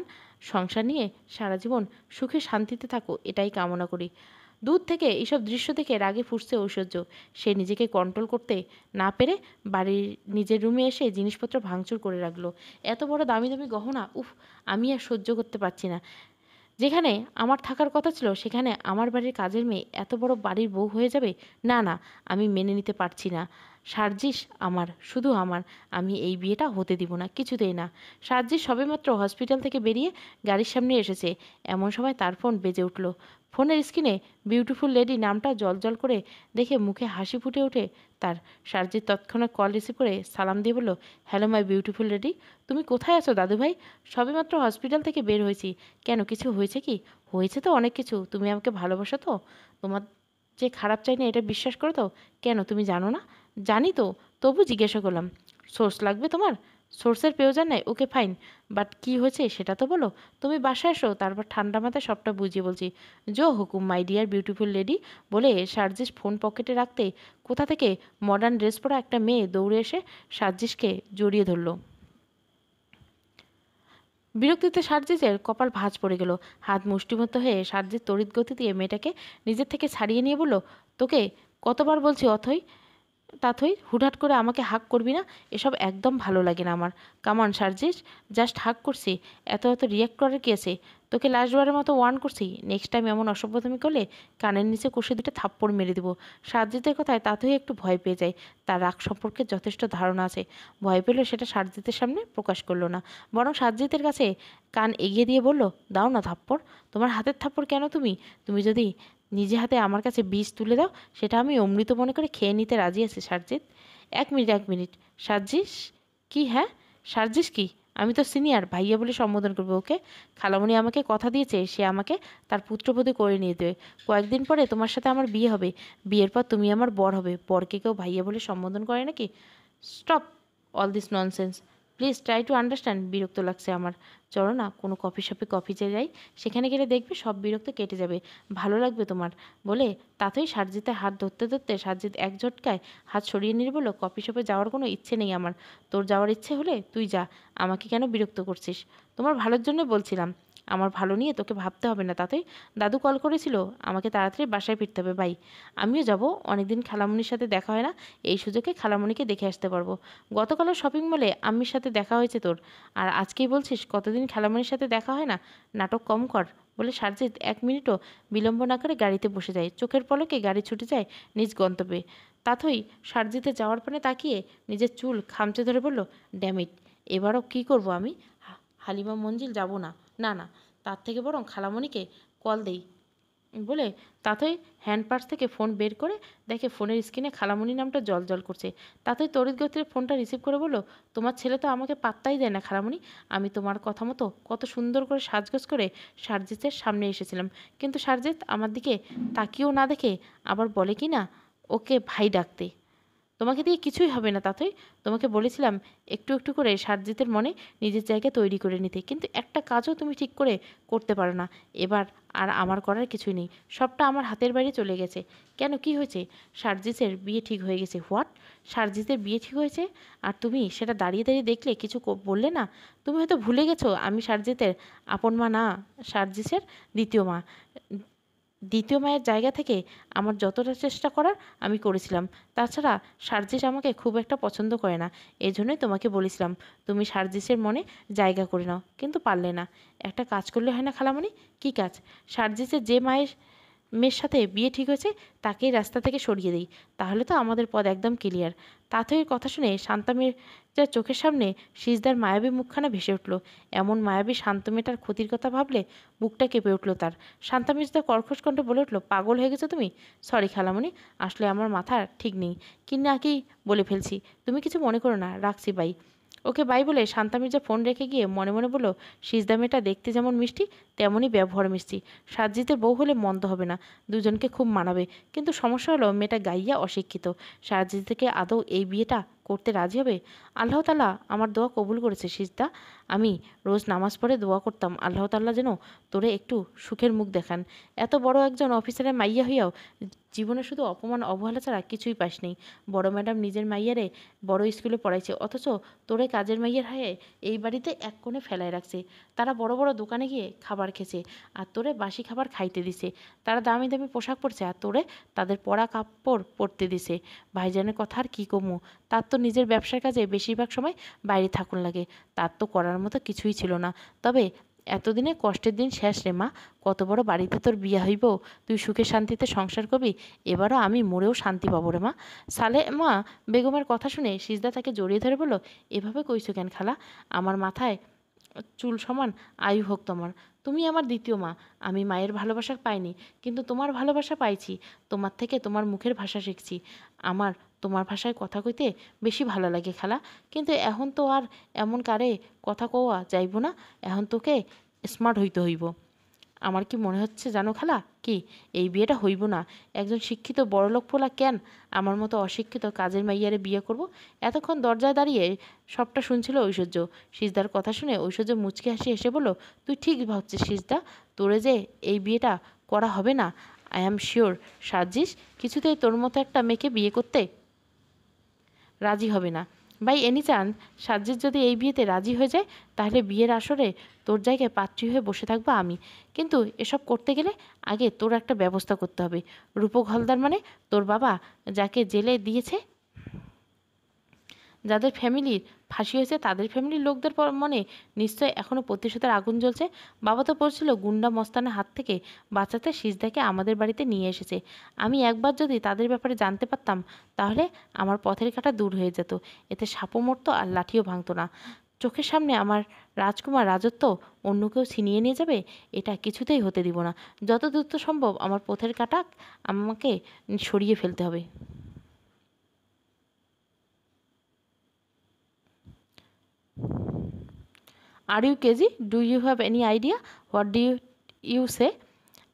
সংসার নিয়ে সারা জীবন সুখে শান্তিতে থাকো, এটাই কামনা করি। দূর থেকে এইসব দৃশ্য দেখে রাগে ফুঁসছে ঐশ্বর্য। সে নিজেকে কন্ট্রোল করতে না পেরে বাড়ির নিজের রুমে এসে জিনিসপত্র ভাঙচুর করে রাখলো। এত বড় দামি দামি গহনা, উফ, আমি আর সহ্য করতে পারছি না। যেখানে আমার থাকার কথা ছিল সেখানে আমার বাড়ির কাজের মেয়ে এত বড় বাড়ির বউ হয়ে যাবে? না না, আমি মেনে নিতে পারছি না। সার্জিস আমার, শুধু আমার। আমি এই বিয়েটা হতে দিব না, কিছুতেই না। সার্জিস সবেমাত্র হসপিটাল থেকে বেরিয়ে গাড়ির সামনে এসেছে, এমন সময় তার ফোন বেজে উঠল। ফোনের স্ক্রিনে বিউটিফুল লেডি নামটা জলজল করে দেখে মুখে হাসি ফুটে ওঠে তার। সার্জিস তৎক্ষণাৎ কল রিসিভ করে সালাম দিয়ে বলল, হ্যালো মাই বিউটিফুল লেডি, তুমি কোথায় আছো দাদু ভাই? সবেমাত্র হসপিটাল থেকে বের হয়েছি। কেন, কিছু হয়েছে কি? হয়েছে তো অনেক কিছু। তুমি আমাকে ভালোবাসো তো? তোমার যে খারাপ চাই না এটা বিশ্বাস করো তো? কেন, তুমি জানো না? জানি তো, তবু জিজ্ঞাসা করলাম। সোর্স লাগবে তোমার? সোর্সের প্রয়োজন নাই, ওকে ফাইন, বাট কী হয়েছে সেটা তো বলো। তুমি বাসায় এসো, তারপর ঠান্ডা মাথায় সবটা বুঝিয়ে বলছি। জো হুকুম মাই ডিয়ার বিউটিফুল লেডি, বলে সার্জিস ফোন পকেটে রাখতে কোথা থেকে মডার্ন ড্রেস পরা একটা মেয়ে দৌড়ে এসে সার্জিসকে জড়িয়ে ধরলো। বিরক্তিতে সার্জিসের কপাল ভাঁজ পড়ে গেল। হাত মুষ্টিবদ্ধ হয়ে সার্জিস তড়িৎ গতি দিয়ে মেয়েটাকে নিজের থেকে ছাড়িয়ে নিয়ে বলল, তোকে কতবার বলছি অথই, তাথই হুটহাট করে আমাকে হাক করবি না। এসব একদম ভালো লাগে না আমার। কামান সার্জিস, জাস্ট হাক করছি, এত এত রিয়াক্ট করার কি আছে? তোকে লাস্টবারের মতো ওয়ার্ন করছি, নেক্সট টাইম এমন অসভ্যতামি করলে কানের নিচে কষে দুটো থাপ্পড় মেরে দেবো। সার্জিতের কথায় তাথই একটু ভয় পেয়ে যায়। তার রাগ সম্পর্কে যথেষ্ট ধারণা আছে। ভয় পেলেও সেটা সার্জিতের সামনে প্রকাশ করলো না, বরং সার্জিতের কাছে কান এগিয়ে দিয়ে বলল, দাও না থাপ্পড়। তোমার হাতের থাপ্পড় কেন? তুমি তুমি যদি নিজে হাতে আমার কাছে বিষ তুলে দাও, সেটা আমি অমৃত মনে করে খেয়ে নিতে রাজি আছি সার্জিত। এক মিনিট, এক মিনিট, সার্জিস কি? হ্যাঁ সার্জিস কি? আমি তো সিনিয়র, ভাইয়া বলে সম্বোধন করবো ওকে। খালামণি আমাকে কথা দিয়েছে সে আমাকে তার পুত্রবধূ করে নিয়ে দেবে। কয়েকদিন পরে তোমার সাথে আমার বিয়ে হবে, বিয়ের পর তুমি আমার বর হবে। বরকে কেউ ভাইয়া বলে সম্বোধন করে নাকি? Stop all this nonsense, please try to understand. বিরক্ত লাগছে আমার। চলো না কোনো কফি শপে কফি চেয়ে যাই, সেখানে গেলে দেখবে সব বিরক্ত কেটে যাবে, ভালো লাগবে তোমার। বলে তাতেই সারজিতের হাত ধরতে ধরতে সারজিৎ এক ঝটকায় হাত সরিয়ে নিয়ে বলল, কফি শপে যাওয়ার কোনো ইচ্ছে নেই আমার। তোর যাওয়ার ইচ্ছে হলে তুই যা, আমাকে কেন বিরক্ত করছিস? তোমার ভালোর জন্য বলছিলাম। আমার ভালো নিয়ে তোকে ভাবতে হবে না। তাতেই দাদু কল করেছিল, আমাকে তাড়াতাড়ি বাসায় ফিরতে হবে ভাই। আমিও যাব, অনেকদিন খালামণির সাথে দেখা হয় না, এই সুযোগে খালামণিকে দেখে আসতে পারবো। গতকালও শপিং মলে আম্মির সাথে দেখা হয়েছে তোর, আর আজকেই বলছিস কতদিন খালামণির সাথে দেখা হয় না? নাটক কম কর। বলে সারজিৎ 1 মিনিটও বিলম্ব না করে গাড়িতে বসে যায়। চোখের পলকে গাড়ি ছুটে যায় নিজ গন্তব্যে। তাথই সারজিতে যাওয়ার পানে তাকিয়ে নিজের চুল খামচে ধরে বলল, ড্যামিট, এবারও কী করব আমি? হালিমা মঞ্জিল যাব না। না না, তার থেকে বরং খালামণিকে কল দেই। বলে তাতই হ্যান্ড পার্স থেকে ফোন বের করে দেখে ফোনের স্ক্রিনে খালামণি নামটা জল করছে। তাতই তড়িৎ গতিতে ফোনটা রিসিভ করে বলল, তোমার ছেলে তো আমাকে পাত্তাই দেয় না খালামণি। আমি তোমার কথা মতো কত সুন্দর করে সাজগোজ করে সারজিতের সামনে এসেছিলাম, কিন্তু সারজিৎ আমার দিকে তাকিয়েও না দেখে আবার বলে কি না ওকে ভাই ডাকতে। তোমাকে দিয়ে কিছুই হবে না তাতই। তোমাকে বলেছিলাম একটু একটু করে সারজিতের মনে নিজের জায়গা তৈরি করে নিতে, কিন্তু একটা কাজও তুমি ঠিক করে করতে পারো না। এবার আর আমার করার কিছুই নেই, সবটা আমার হাতের বাইরে চলে গেছে। কেন, কি হয়েছে? সারজিতের বিয়ে ঠিক হয়ে গেছে। হোয়াট? সারজিতের বিয়ে ঠিক হয়েছে আর তুমি সেটা দাঁড়িয়ে দাঁড়িয়ে দেখলে, কিছু বললে না? তুমি হয়তো ভুলে গেছো আমি সারজিতের আপন মা না, সারজিতের দ্বিতীয় মা। দ্বিতীয় মায়ের জায়গা থেকে আমার যতটা চেষ্টা করার আমি করেছিলাম। তাছাড়া সার্জিস আমাকে খুব একটা পছন্দ করে না, এই জন্যই তোমাকে বলেছিলাম তুমি সার্জিসের মনে জায়গা করে নাও, কিন্তু পারলে না। একটা কাজ করলে হয় না খালামণি? কী কাজ? সার্জিসের যে মেয়ের সাথে বিয়ে ঠিক হয়েছে তাকেই রাস্তা থেকে সরিয়ে দিই, তাহলে তো আমাদের পথ একদম ক্লিয়ার। তাঁতইয়ের কথা শুনে শান্তা মির্জার চোখের সামনে সিজদার মায়াবী মুখখানা ভেসে উঠল। এমন মায়াবী শান্ত মেয়েটার ক্ষতির কথা ভাবলে বুকটা কেঁপে উঠল তার। শান্তা মির্জা কর্কশ কণ্ঠে বলে উঠল, পাগল হয়ে গেছো তুমি? সরি খালামণি, আসলে আমার মাথা ঠিক নেই, কি না কি বলে ফেলছি। তুমি কিছু মনে করো না, রাখছি বাই। ওকে বাই বলে শান্তা মির্জা ফোন রেখে গিয়ে মনে মনে বলল, সিজদা মেয়েটা দেখতে যেমন মিষ্টি তেমনই ব্যবহার মিষ্টি। সাজ্জিতের বউ হলে মন্দ হবে না, দুজনকে খুব মানাবে। কিন্তু সমস্যা হলো মেয়েটা গাইয়া অশিক্ষিত। সাজ্জিদ থেকে আদৌ এই বিয়েটা করতে রাজি হবে? আল্লাহ তাআলা আমার দোয়া কবুল করেছে সিজদা। আমি রোজ নামাজ পড়ে দোয়া করতাম আল্লাহ তাআলা যেন তোরে একটু সুখের মুখ দেখান। এত বড় একজন অফিসারের মাইয়া হইয়াও জীবনে শুধু অপমান অবহেলা ছাড়া কিছুই পাস নেই। বড় ম্যাডাম নিজের মাইয়ারে বড় স্কুলে পড়াইছে, অথচ তোরে কাজের মাইয়ার হয়ে এই বাড়িতে এক কোণে ফেলায় রাখছে। তারা বড় বড় দোকানে গিয়ে খাবার খেছে আর তোরে বাসি খাবার খাইতে দিছে। তারা দামি দামি পোশাক পরছে আর তোরে তাদের পরা কাপড় পরতে দিছে। ভাইজানের কথা আর কী কমু, তার তো নিজের ব্যবসার কাজে বেশিরভাগ সময় বাইরে থাকুন লাগে, তার তো করার মতো কিছুই ছিল না। তবে এতদিনে কষ্টের দিন শেষ রে মা, কত বড় বাড়িতে তোর বিয়ে হইব, তুই সুখে শান্তিতে সংসার করবি, এবারও আমি মরেও শান্তি পাবো রে মা। সালেমা বেগমের কথা শুনে সিজদা তাকে জড়িয়ে ধরে বলল, এভাবে কইছো কেন খালা? আমার মাথায় চুল সমান আয়ু হোক তোমার। তুমি আমার দ্বিতীয় মা, আমি মায়ের ভালোবাসা পাইনি, কিন্তু তোমার ভালোবাসা পাইছি। তোমার থেকে তোমার মুখের ভাষা শিখছি। আমার তোমার ভাষায় কথা কইতে বেশি ভালো লাগে খালা। কিন্তু এখন তো আর এমন কারে কথা কওয়া যাইব না, এখন তোকে স্মার্ট হইতে হইব। আমার কি মনে হচ্ছে জানো খালা, কি এই বিয়েটা হইব না। একজন শিক্ষিত বড়লোক পোলা কেন আমার মতো অশিক্ষিত কাজের মাইয়ারে বিয়ে করব? এতক্ষণ দরজায় দাঁড়িয়ে সবটা শুনছিল ঐশ্বর্য। সিজদার কথা শুনে ঐশ্বর্য মুচকি হাসি এসে বলল, তুই ঠিক ভাবছিস সিজদা, তোরে যে এই বিয়েটা করা হবে না। আই অ্যাম শিওর সাজিস কিছুতেই তোর মতো একটা মেয়েকে বিয়ে করতে রাজি হবে না। বাই এনি চান্স সাজ্জিদ যদি এই বিয়েতে রাজি হয়ে যায়, তাহলে বিয়ের আসরে তোর জায়গায় পাত্রী হয়ে বসে থাকবো আমি। কিন্তু এসব করতে গেলে আগে তোর একটা ব্যবস্থা করতে হবে। রূপক হলদার মানে তোর বাবা, যাকে জেলে দিয়েছে, যাদের ফ্যামিলির ফাঁসি হয়েছে তাদের ফ্যামিলির লোকদের মনে নিশ্চয় এখনও প্রতিশোধের আগুন জ্বলছে। বাবা তো বলছিল গুন্ডা মস্তানের হাত থেকে বাঁচাতে সিজদাকে আমাদের বাড়িতে নিয়ে এসেছে। আমি একবার যদি তাদের ব্যাপারে জানতে পারতাম, তাহলে আমার পথের কাঁটা দূর হয়ে যেত, এতে সাপও মরতো আর লাঠিও ভাঙতো না। চোখের সামনে আমার রাজকুমার রাজত্ব অন্য কেউ ছিনিয়ে নিয়ে যাবে, এটা কিছুতেই হতে দিব না। যত দ্রুত সম্ভব আমার পথের কাঁটা আমাকে সরিয়ে ফেলতে হবে। Are you KG? Do you have any idea what do you say?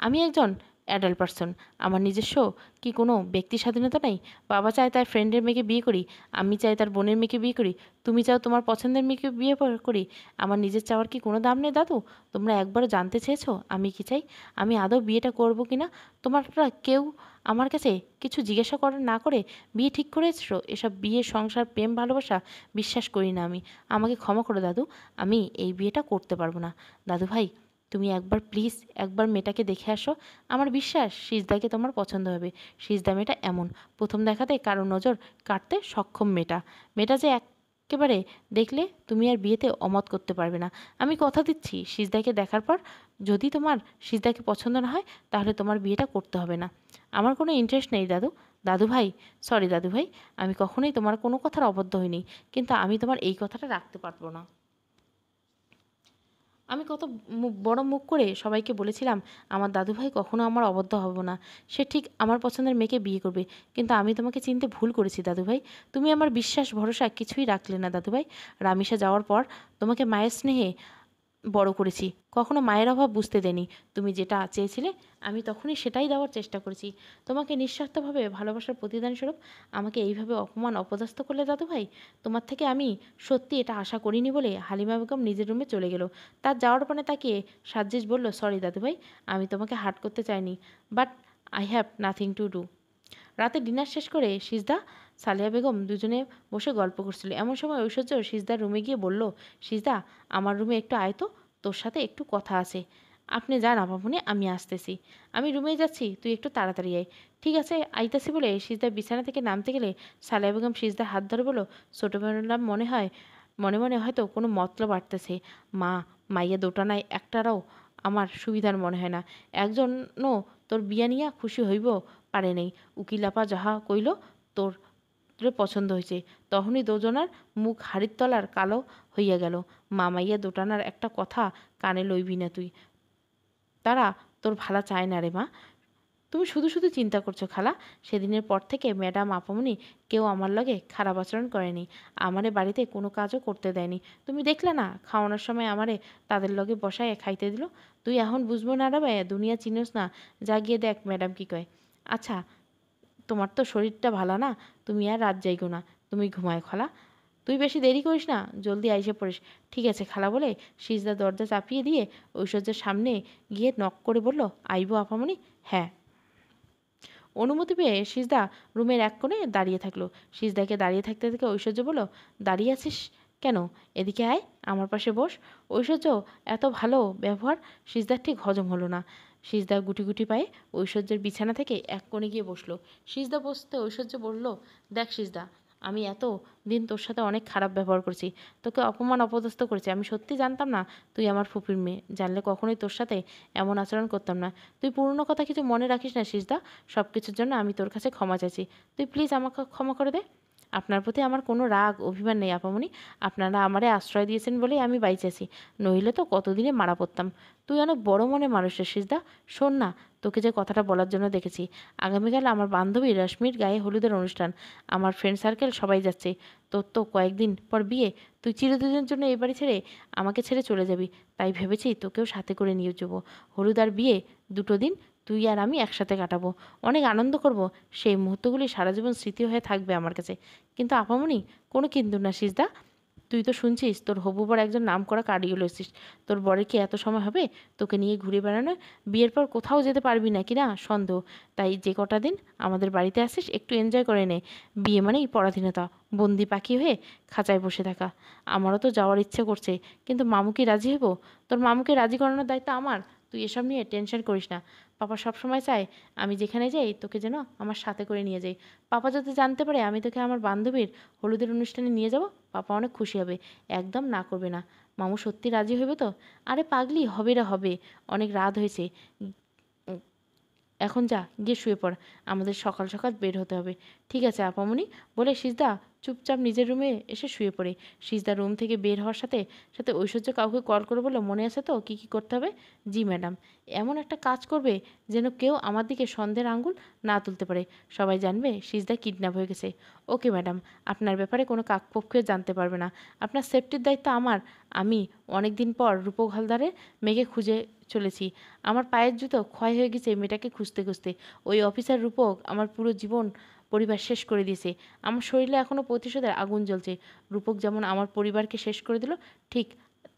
আমি একজন অ্যাডাল্ট পারসন। আমার নিজস্ব কি কোনো ব্যক্তি স্বাধীনতা নেই? বাবা চায় তার ফ্রেন্ডের মেয়েকে বিয়ে করি, আমি চাই তার বোনের মেয়েকে বিয়ে করি, তুমি চাও তোমার পছন্দের মেয়েকে বিয়ে করি। আমার নিজের চাওয়ার কি কোনো দাম নেই দাদু? তোমরা একবারও জানতে চেয়েছো আমি কি চাই? আমি আদৌ বিয়েটা করবো কি না? তোমরা কেউ আমার কাছে কিছু জিজ্ঞাসা না করে বিয়ে ঠিক করে এসছো? এসব বিয়ে, সংসার, প্রেম, ভালোবাসা বিশ্বাস করি না আমি। আমাকে ক্ষমা করো দাদু, আমি এই বিয়েটা করতে পারবো না। দাদু ভাই, তুমি একবার প্লিজ একবার মেয়েটাকে দেখে আসো। আমার বিশ্বাস সিজদাকে তোমার পছন্দ হবে। সিজদা মেয়েটা এমন, প্রথম দেখাতে কারো নজর কাটতে সক্ষম মেয়েটা। মেয়েটা যে একেবারে দেখলে তুমি আর বিয়েতে অমত করতে পারবে না। আমি কথা দিচ্ছি, সিজদাকে দেখার পর যদি তোমার সিজদাকে পছন্দ না হয় তাহলে তোমার বিয়েটা করতে হবে না। আমার কোনো ইন্টারেস্ট নেই দাদু। দাদু ভাই, সরি দাদু ভাই, আমি কখনোই তোমার কোনো কথার অবদ্ধ হইনি, কিন্তু আমি তোমার এই কথাটা রাখতে পারবো না। আমি কত বড় মুখ করে সবাইকে বলেছিলাম আমার দাদুভাই কখনো আমার অবদ্ধ হব না, সে ঠিক আমার পছন্দের মেয়েকে বিয়ে করবে। কিন্তু আমি তোমাকে চিনতে ভুল করেছি দাদুভাই। তুমি আমার বিশ্বাস ভরসা কিছুই রাখলে না দাদুভাই। রামিসা যাওয়ার পর তোমাকে মায়ের স্নেহে বড় করেছি, কখনো মায়ের অভাব বুঝতে দেনি। তুমি যেটা চেয়েছিলে আমি তখনই সেটাই দেওয়ার চেষ্টা করেছি। তোমাকে নিঃস্বার্থভাবে ভালোবাসার প্রতিদান স্বরূপ আমাকে এইভাবে অপমান অপদস্থ করলে দাদু ভাই। তোমার থেকে আমি সত্যি এটা আশা করিনি বলে হালিমা বেগম নিজের রুমে চলে গেল। তার যাওয়ার পানে তাকিয়ে সাজ্জিস বলল, সরি দাদু ভাই, আমি তোমাকে হার্ট করতে চাইনি, but I have nothing to do. রাতে ডিনার শেষ করে সিজদা সালেহা বেগম দুজনে বসে গল্প করছিল। এমন সময় ঐশ্বর্য সিজদার রুমে গিয়ে বলল, সিজদা আমার রুমে একটু আয় তো, তোর সাথে একটু কথা আছে। আপনি যান আপামনি, আমি আসতেছি। আমি রুমে যাচ্ছি, তুই একটু তাড়াতাড়ি আয়। ঠিক আছে, আইতাছি বলে সিজদা বিছানা থেকে নামতে গেলে সালেহা বেগম সিজদার হাত ধরে বলল, ছোটো ম্যাডাম মনে হয় মনে মনে হয়তো কোনো মতলব আটতেছে। মা, মাইয়া দোটানায় একটারাও আমার সুবিধার মনে হয় না। একজনও তোর বিয়া নিয়া খুশি হইব পারে নাই। উকিলাপা যাহা কইল তোর পছন্দ হয়েছে, তখনই দুজনার মুখ হাড়ির তলার কালো হইয়া গেল। মামাইয়া দোটানার একটা কথা কানে লইবি না তুই, তারা তোর ভালা চায় না রে মা। তুমি শুধু শুধু চিন্তা করছো খালা। সেদিনের পর থেকে ম্যাডাম আপামনি কেউ আমার লগে খারাপ আচরণ করেনি, আমারে বাড়িতে কোনো কাজও করতে দেয়নি। তুমি দেখলে না খাওয়ানোর সময় আমারে তাদের লগে বসায় খাইতে দিল। তুই এখন বুঝবো না রে ভাই, দুনিয়া চিনোস না, যা গিয়ে দেখ ম্যাডাম কি কয়। আচ্ছা, তোমার তো শরীরটা ভালো না, তুমি আর রাত যাইগো না, তুমি ঘুমায় খালা। তুই বেশি দেরি করিস না, জলদি আইসে পড়িস। ঠিক আছে খালা বলে সিজদা দরজা চাপিয়ে দিয়ে ঐশ্বর্যের সামনে গিয়ে নক করে বলল, আইবো আপামনি? হ্যাঁ। অনুমতি পেয়ে সিজদা রুমের এক কোণে দাঁড়িয়ে থাকলো। সিজদাকে দাঁড়িয়ে থাকতে থেকে ঐশ্বর্য বলল, দাঁড়িয়ে আছিস কেন, এদিকে আয়, আমার পাশে বস। ঐশ্বর্য এত ভালো ব্যবহার সিজদার ঠিক হজম হলো না। সিজদা গুটি গুটি পায়ে ঐশ্বর্যের বিছানা থেকে এক কোণে গিয়ে বসলো। সিজদা বসতে ঐশ্বর্য বলল, দেখ সিজদা, আমি এত দিন তোর সাথে অনেক খারাপ ব্যবহার করছি, তোকে অপমান অপদস্থ করেছি। আমি সত্যি জানতাম না তুই আমার ফুপির মেয়ে, জানলে কখনোই তোর সাথে এমন আচরণ করতাম না। তুই পুরনো কথা কিছু মনে রাখিস না সিজদা, সব কিছুর জন্য আমি তোর কাছে ক্ষমা চাইছি। তুই প্লিজ আমাকে ক্ষমা করে দে। আপনার প্রতি আমার কোনো রাগ অভিমান নেই আপামনি, আপনারা আমারে আশ্রয় দিয়েছেন বলেই আমি বাইচেছি, নইলে তো কতদিনে মারা পড়তাম। তুই অনেক বড় মনে মানুষের সিজদা। শোন না, তোকে যে কথাটা বলার জন্য দেখেছি, আগামীকাল আমার বান্ধবী রশ্মির গায়ে হলুদের অনুষ্ঠান, আমার ফ্রেন্ড সার্কেল সবাই যাচ্ছে। তোর তো কয়েকদিন পর বিয়ে, তুই চিরদিনের জন্য এই বাড়ি ছেড়ে আমাকে ছেড়ে চলে যাবি, তাই ভেবেছি তোকেও সাথে করে নিয়ে যাবো। হলুদ আর বিয়ে দুটো দিন তুই আর আমি একসাথে কাটাবো, অনেক আনন্দ করব। সেই মুহূর্তগুলি সারা জীবন স্মৃতি হয়ে থাকবে আমার কাছে। কিন্তু আপামনি, কোনো কিন্তু না সিজদা, তুই তো শুনছিস তোর হবু বর একজন নামকরা কার্ডিওলজিস্ট। তোর বরের কি এত সময় হবে তোকে নিয়ে ঘুরে বেড়ানো? বিয়ের পর কোথাও যেতে পারবি না কি না সন্দেহ। তাই যে কটা দিন আমাদের বাড়িতে আসিস একটু এনজয় করে নে। বিয়ে মানেই পরাধীনতা, বন্দি পাখি হয়ে খাঁচায় বসে থাকা। আমারও তো যাওয়ার ইচ্ছে করছে, কিন্তু মামু কি রাজি হবো? তোর মামুকে রাজি করানোর দায়িত্ব আমার, তুই এসব নিয়ে টেনশন করিস না। পাপা সবসময় চায় আমি যেখানে যাই তোকে যেন আমার সাথে করে নিয়ে যাই। পাপা যদি জানতে পারে আমি তোকে আমার বান্ধবীর হলুদের অনুষ্ঠানে নিয়ে যাব, পাপা অনেক খুশি হবে, একদম না করবে না। মামু সত্যি রাজি হইবে তো? আরে পাগলি, হবে রে হবে, অনেক রাত হয়েছে, এখন যা গিয়ে শুয়ে পড়, আমাদের সকাল সকাল বের হতে হবে। ঠিক আছে আপামনি বলে সিজদা চুপচাপ নিজের রুমে এসে শুয়ে পড়ে। সিজদা রুম থেকে বের হওয়ার সাথে সাথে ঐশ্বর্য কাউকে কল করে বলল, মনে আছে তো কী কী করতে হবে? জি ম্যাডাম। এমন একটা কাজ করবে যেন কেউ আমার দিকে সন্দেহের আঙ্গুল না তুলতে পারে। সবাই জানবে সিজদা কিডন্যাপ হয়ে গেছে। ওকে ম্যাডাম, আপনার ব্যাপারে কোনো কাকপক্ষে জানতে পারবে না। আপনার সেফটির দায়িত্ব আমার। আমি অনেক দিন পর রূপক হালদারের মেয়েকে খুঁজে চলেছি। আমার পায়ের জুতো ক্ষয় হয়ে গেছে মেয়েটাকে খুঁজতে খুঁজতে। ওই অফিসার রূপক আমার পুরো জীবন পরিবার শেষ করে দিয়েছে। আমার শরীরে এখনও প্রতিশোধের আগুন জ্বলছে। রূপক যেমন আমার পরিবারকে শেষ করে দিল, ঠিক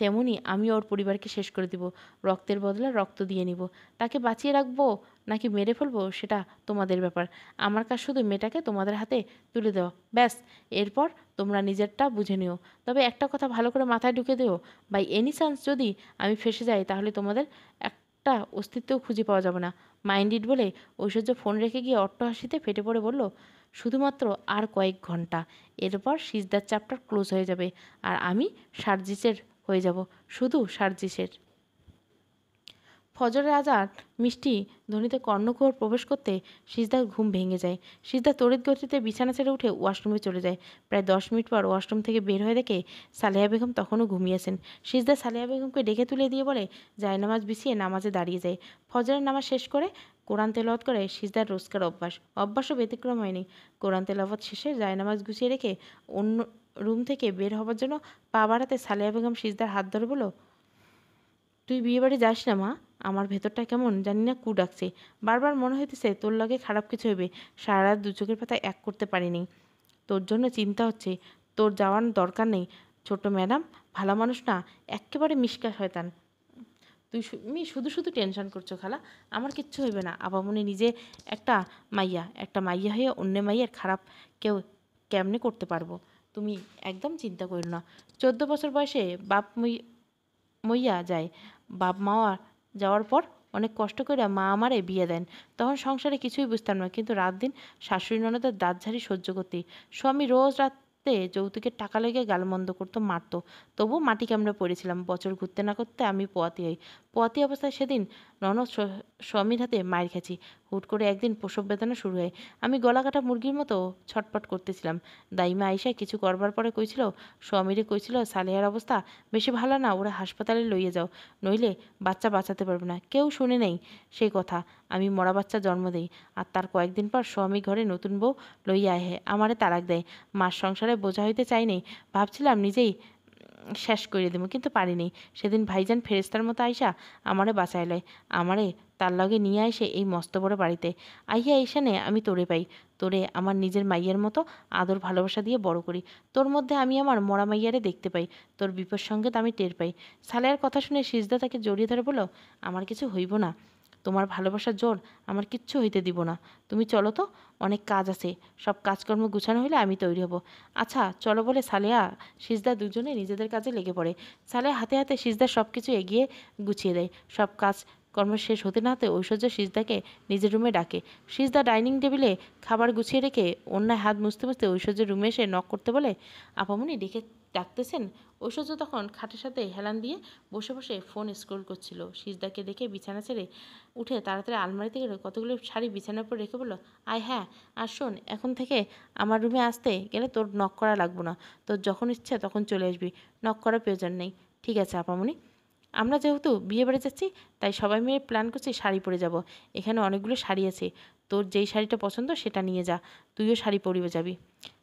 তেমনি আমিও ওর পরিবারকে শেষ করে দিব। রক্তের বদলে রক্ত দিয়ে নিব। তাকে বাঁচিয়ে রাখবো নাকি মেরে ফেলবো সেটা তোমাদের ব্যাপার। আমার কাজ শুধু মেয়েটাকে তোমাদের হাতে তুলে দেওয়া, ব্যাস। এরপর তোমরা নিজেরটা বুঝে নিও। তবে একটা কথা ভালো করে মাথায় ঢুকে দিও, বাই এনি চান্স যদি আমি ফেঁসে যাই তাহলে তোমাদের একটা অস্তিত্বও খুঁজে পাওয়া যাবে না। মাইন্ড ইট বলে ঐশ্বর্য ফোন রেখে গিয়ে অট্টহাসিতে ফেটে পড়ে বলল, শুধুমাত্র আর কয়েক ঘন্টা, এরপর সিজদার চ্যাপ্টার ক্লোজ হয়ে যাবে আর আমি সার্জিসের হয়ে যাব, শুধু সার্জিসের। ফজরের আজান মিষ্টি ধ্বনিতে কর্ণকুহর প্রবেশ করতে সিজদার ঘুম ভেঙে যায়। সিজদা তড়িৎ গতিতে বিছানা ছেড়ে উঠে ওয়াশরুমে চলে যায়। প্রায় 10 মিনিট পর ওয়াশরুম থেকে বের হয়ে দেখে সালেহা বেগম তখনও ঘুমিয়েছেন। সিজদা সালেহা বেগমকে ডেকে তুলে দিয়ে বলে জায়নামাজ বিছিয়ে নামাজে দাঁড়িয়ে যায়। ফজরের নামাজ শেষ করে কোরআন তেলাওয়াত করে সিজদার রোজকার অভ্যাসও ব্যতিক্রম হয়নি। কোরআন তেলাওয়াত শেষে জায়নামাজ গুছিয়ে রেখে অন্য রুম থেকে বের হবার জন্য পা বাড়াতে সালেহা বেগম সিজদার হাত ধরে বলল, তুই বিয়েবাড়ি যাস না মা। আমার ভেতরটা কেমন জানি না কু ডাকছে। বারবার মনে হইতেছে তোর লগে খারাপ কিছু হইবে। সারা রাত দু চোখের পাতা এক করতে পারিনি। তোর জন্য চিন্তা হচ্ছে। তোর যাওয়ার দরকার নেই। ছোট ম্যাডাম ভালো মানুষ না, এক্কেবারে মিশকা শয়তান। তুমি শুধু শুধু টেনশন করছো খালা। আমার কিচ্ছু হইবে না। আপামনি নিজে একটা মাইয়া হয়ে অন্য মাইয়ের খারাপ কেউ কেমনে করতে পারবো? তুমি একদম চিন্তা করো না। 14 বছর বয়সে বাপ মইয়া যায়। বাপ মাওয়া যাওয়ার পর অনেক কষ্ট করে মা আমারে বিয়ে দেন। তখন সংসারে কিছুই বুঝতাম না, কিন্তু রাত দিন শাশুড়ি ননদের দাঁতঝাড়ি সহ্য করতে। স্বামী রোজ রাতে যৌতুকের টাকা লেগে গালমন্দ করতো, মারতো। তবু মাটি কামড়ে পড়েছিলাম। বছর ঘুরতে না করতে আমি পোয়াতি হই। পোয়াতি অবস্থায় সেদিন ননদ স্বামীর হাতে মায়ের খেয়েছি। হুট করে একদিন প্রসব বেদনা শুরু হয়। আমি গলা কাটা মুরগির মতো ছটপট করতেছিলাম। দাইমা আইসা কিছু করবার পরে কইছিল, স্বামীরে কইছিল সালেহার অবস্থা বেশি ভালো না, ওরা হাসপাতালে লইয়ে যাও, নইলে বাচ্চা বাঁচাতে পারবে না। কেউ শুনে নেই সেই কথা। আমি মরা বাচ্চা জন্ম দেই। আর তার কয়েকদিন পর স্বামী ঘরে নতুন বউ লইয়া আহে, আমারে তালাক দেয়। মার সংসারে বোঝা হইতে চাইনি। ভাবছিলাম নিজেই শেষ করে দেবো, কিন্তু পারিনি। সেদিন ভাইজান ফেরেস্তার মতো আইসা আমারে বাঁচাইলয়। আমারে তার লগে নিয়ে আইসে এই মস্ত বড় বাড়িতে। আইয়া এইখানে আমি তোরে পাই। তোরে আমার নিজের মাইয়ের মতো আদর ভালোবাসা দিয়ে বড় করি। তোর মধ্যে আমি আমার মরা মাইয়ারে দেখতে পাই। তোর বিপদ সঙ্গেত আমি টের পাই। সালেহার কথা শুনে সিজদা তাকে জড়িয়ে ধরে বলল, আমার কিছু হইব না। তোমার ভালোবাসার জোর আমার কিচ্ছু হইতে দিব না। তুমি চলো তো, অনেক কাজ আছে। সব কাজকর্ম গুছানো হলে আমি তৈরি হব। আচ্ছা চলো বলে সালেহা সিজদা দুজনে নিজেদের কাজে লেগে পড়ে। সালেহা হাতে হাতে সিজদার সব কিছু এগিয়ে গুছিয়ে দেয়। সব কাজ কর্ম শেষ হতে না হতে ঐশ্বর্য সিজদাকে নিজের রুমে ডাকে। সিজদা ডাইনিং টেবিলে খাবার গুছিয়ে রেখে অন্যায় হাত মুছতে মুছতে ঐশ্বর্যের রুমে এসে নক করতে বলে, আপামনি ডেকে ডাকতেছেন? ঐশ্বর্য তখন খাটের সাথে হেলান দিয়ে বসে বসে ফোন স্ক্রোল করছিল। সিজদাকে দেখে বিছানা ছেড়ে উঠে তাড়াতাড়ি আলমারি থেকে কতগুলো শাড়ি বিছানার উপর রেখে বলল, আয় হ্যাঁ, আর শোন, এখন থেকে আমার রুমে আসতে গেলে তোর নক করা লাগবে না। তোর যখন ইচ্ছে তখন চলে আসবি। নক করার প্রয়োজন নেই। ঠিক আছে আপামনি। আমরা যেহেতু বিয়ে বাড়ি যাচ্ছি তাই সবাই মিলে প্ল্যান করছি শাড়ি পরে যাব। এখানে অনেকগুলো শাড়ি আছে। তোর যেই শাড়িটা পছন্দ সেটা নিয়ে যা। তুইও শাড়ি পরিবে যাবি।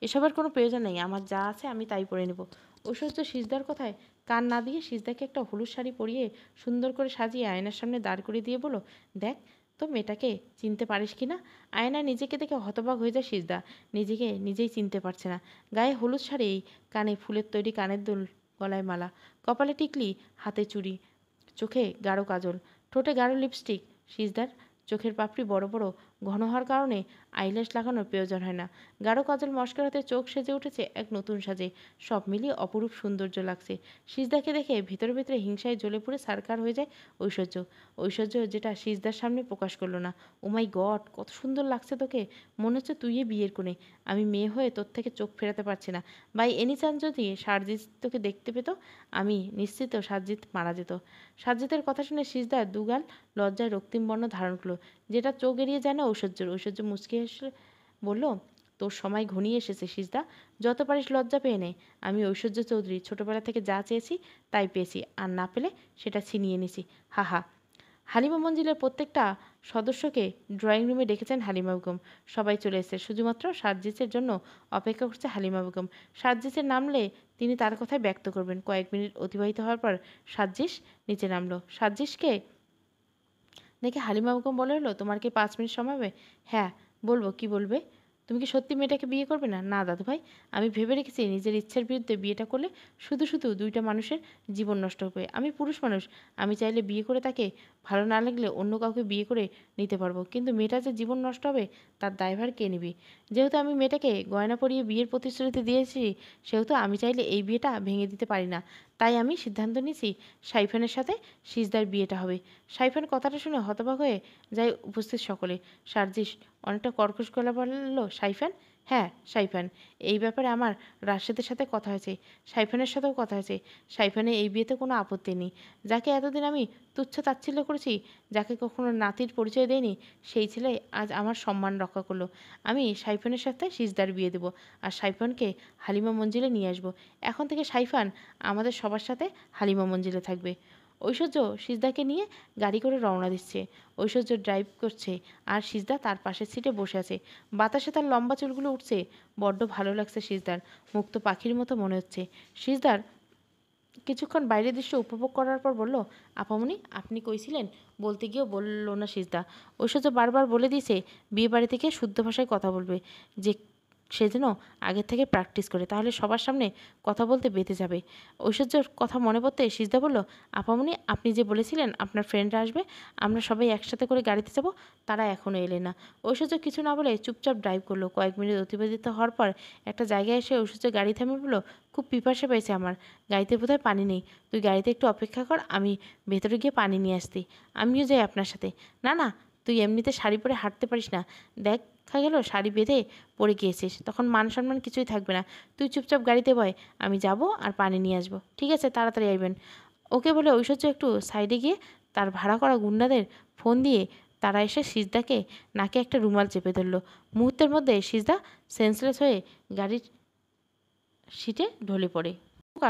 এসবের কোনো প্রয়োজন নেই। আমার যা আছে আমি তাই পরে নেব। ঐশ্বর্য সিজদার কথায় কান না দিয়ে সিজদাকে একটা হলুদ শাড়ি পরিয়ে সুন্দর করে সাজিয়ে আয়নার সামনে দাঁড় করিয়ে দিয়ে বলো, দেখ তো মেয়েটাকে চিনতে পারিস কি না? আয়নায় নিজেকে দেখে হতবাক হয়ে যায় সিজদা। নিজেকে নিজেই চিনতে পারছে না। গায়ে হলুদ শাড়ি, কানে ফুলের তৈরি কানের দুল, গলায় মালা, কপালে টিকলি, হাতে চুড়ি, চোখে গাঢ় কাজল, ঠোঁটে গাঢ় লিপস্টিক। সিজদার চোখের পাপড়ি বড় বড় ঘন হওয়ার কারণে আইল্যাশ লাগানোর প্রয়োজন হয় না। গাঢ় কাজল মস্কারাতে চোখ সেজে উঠেছে এক নতুন সাজে। সব মিলিয়ে অপরূপ সৌন্দর্য লাগছে। সিজদাকে দেখে ভিতরে ভিতরে হিংসায় জ্বলে পুড়ে সারকার হয়ে যায় ঐশ্বর্য। ঐশ্বর্য যেটা সিজদার সামনে প্রকাশ করলো না। ও মাই গড, কত সুন্দর লাগছে তোকে। মনে হচ্ছে তুই বিয়ের কোণে। আমি মেয়ে হয়ে তোর থেকে চোখ ফেরাতে পারছি না। বাই এনি চান্স যদি সার্জিৎ তোকে দেখতে পেত, আমি নিশ্চিত সার্জিৎ মারা যেত। সাজ্জাদের কথা শুনে সিজদার দুগাল লজ্জায় রক্তিম বর্ণ ধারণ করলো, যেটা চোখ এড়িয়ে যায় না ঐশ্বর্যের। ঐশ্বর্য মুচকি হেসে বলল, তোর সময় ঘনিয়ে এসেছে সিজদা, যত পারিস লজ্জা পেয়ে নে। আমি ঐশ্বর্য চৌধুরী ছোটবেলা থেকে যা চেয়েছি তাই পেয়েছি, আর না পেলে সেটা ছিনিয়ে নিছি। হা হা। হালিমা মঞ্জিলের প্রত্যেকটা সদস্যকে ড্রয়িং রুমে ডেকেছেন হালিমা বেগম। সবাই চলে এসেছে, শুধুমাত্র সার্জিসের জন্য অপেক্ষা করছে হালিমা বেগম। সার্জিসের নামলে তিনি তার কথাই ব্যক্ত করবেন। কয়েক মিনিট অতিবাহিত হওয়ার পর সার্জিস নিচে নামলো। সার্জিসকে দেখে হালিমা বেগম বলে, হলো তোমার কি 5 মিনিট সময় হবে? হ্যাঁ বলবো, কি বলবে? তুমি কি সত্যি মেয়েটাকে বিয়ে করবে না? না দাদু ভাই, আমি ভেবে রেখেছি নিজের ইচ্ছার বিরুদ্ধে বিয়েটা করলে শুধু শুধু দুইটা মানুষের জীবন নষ্ট হবে। আমি পুরুষ মানুষ, আমি চাইলে বিয়ে করে তাকে ভালো না লাগলে অন্য কাউকে বিয়ে করে নিতে পারবো, কিন্তু মেয়েটার যে জীবন নষ্ট হবে তার দায়ভার কে নিবি? যেহেতু আমি মেয়েটাকে গয়না পরিয়ে বিয়ের প্রতিশ্রুতি দিয়েছি, সেহেতু আমি চাইলে এই বিয়েটা ভেঙে দিতে পারি না। তাই আমি সিদ্ধান্ত নিয়েছি সাইফানের সাথে সিজদার বিয়েটা হবে। সাইফান কথাটা শুনে হতবাক হয়ে যায় উপস্থিত সকলে। সার্জিস অনেকটা কর্কশ গলা বলল, সাইফান? হ্যাঁ সাইফান, এই ব্যাপারে আমার রাশেদের সাথে কথা হয়েছে, সাইফানের সাথেও কথা হয়েছে। সাইফানের এই বিয়েতে কোনো আপত্তি নেই। যাকে এতদিন আমি তুচ্ছ তাচ্ছিল্য করেছি, যাকে কখনো নাতির পরিচয় দেয়নি, সেই ছেলে আজ আমার সম্মান রক্ষা করলো। আমি সাইফানের সাথে সিজদার বিয়ে দেবো, আর সাইফানকে হালিমা মঞ্জিলে নিয়ে আসবো। এখন থেকে সাইফান আমাদের সবার সাথে হালিমা মঞ্জিলে থাকবে। ঐশ্বর্য সিজদাকে নিয়ে গাড়ি করে রওনা দিচ্ছে। ঐশ্বর্য ড্রাইভ করছে আর সিজদা তার পাশের সিটে বসে আছে। বাতাসে তার লম্বা চুলগুলো উঠছে। বড্ড ভালো লাগছে সিজদার, মুক্ত পাখির মতো মনে হচ্ছে। সিজদার কিছুক্ষণ বাইরের দৃশ্য উপভোগ করার পর বলল, আপামনি আপনি কইছিলেন? বলতে গিয়েও বলল না সিজদা। ঐশ্বর্য বারবার বলে দিয়েছে বিয়ে বাড়ি থেকে শুদ্ধ ভাষায় কথা বলবে, যে সে যেন আগের থেকে প্র্যাকটিস করে, তাহলে সবার সামনে কথা বলতে বেঁধে যাবে। ঐশ্বর্যর কথা মনে পড়তে সিজদা বলল, আপামনি আপনি যে বলেছিলেন আপনার ফ্রেন্ডরা আসবে, আমরা সবাই একসাথে করে গাড়িতে যাব, তারা এখনও এলেন না। ঐশ্বর্য কিছু না বলে চুপচাপ ড্রাইভ করলো। কয়েক মিনিট অতিবাহিত হওয়ার পর একটা জায়গায় এসে ঐশ্বর্য গাড়ি থামিয়ে বলল, খুব পিপাসা পেয়েছে আমার, গাড়িতে বোধহয় পানি নেই, তুই গাড়িতে একটু অপেক্ষা কর, আমি ভেতরে গিয়ে পানি নিয়ে আসতি। আমিও যাই আপনার সাথে। না না, তুই এমনিতে শাড়ি পরে হাঁটতে পারিস না, দেখা গেল শাড়ি বেঁধে পড়ে গিয়েছিস, তখন মান সম্মান কিছুই থাকবে না। তুই চুপচাপ গাড়িতে বয়, আমি যাব আর পানি নিয়ে আসবো। ঠিক আছে, তাড়াতাড়ি আসবেন। ওকে বলে ঐশ্বর্য একটু সাইডে গিয়ে তার ভাড়া করা গুন্ডাদের ফোন দিয়ে তারা এসে সিজদাকে নাকে একটা রুমাল চেপে ধরল। মুহূর্তের মধ্যে সিজদা সেন্সলেস হয়ে গাড়ির সিটে ঢলে পড়ে।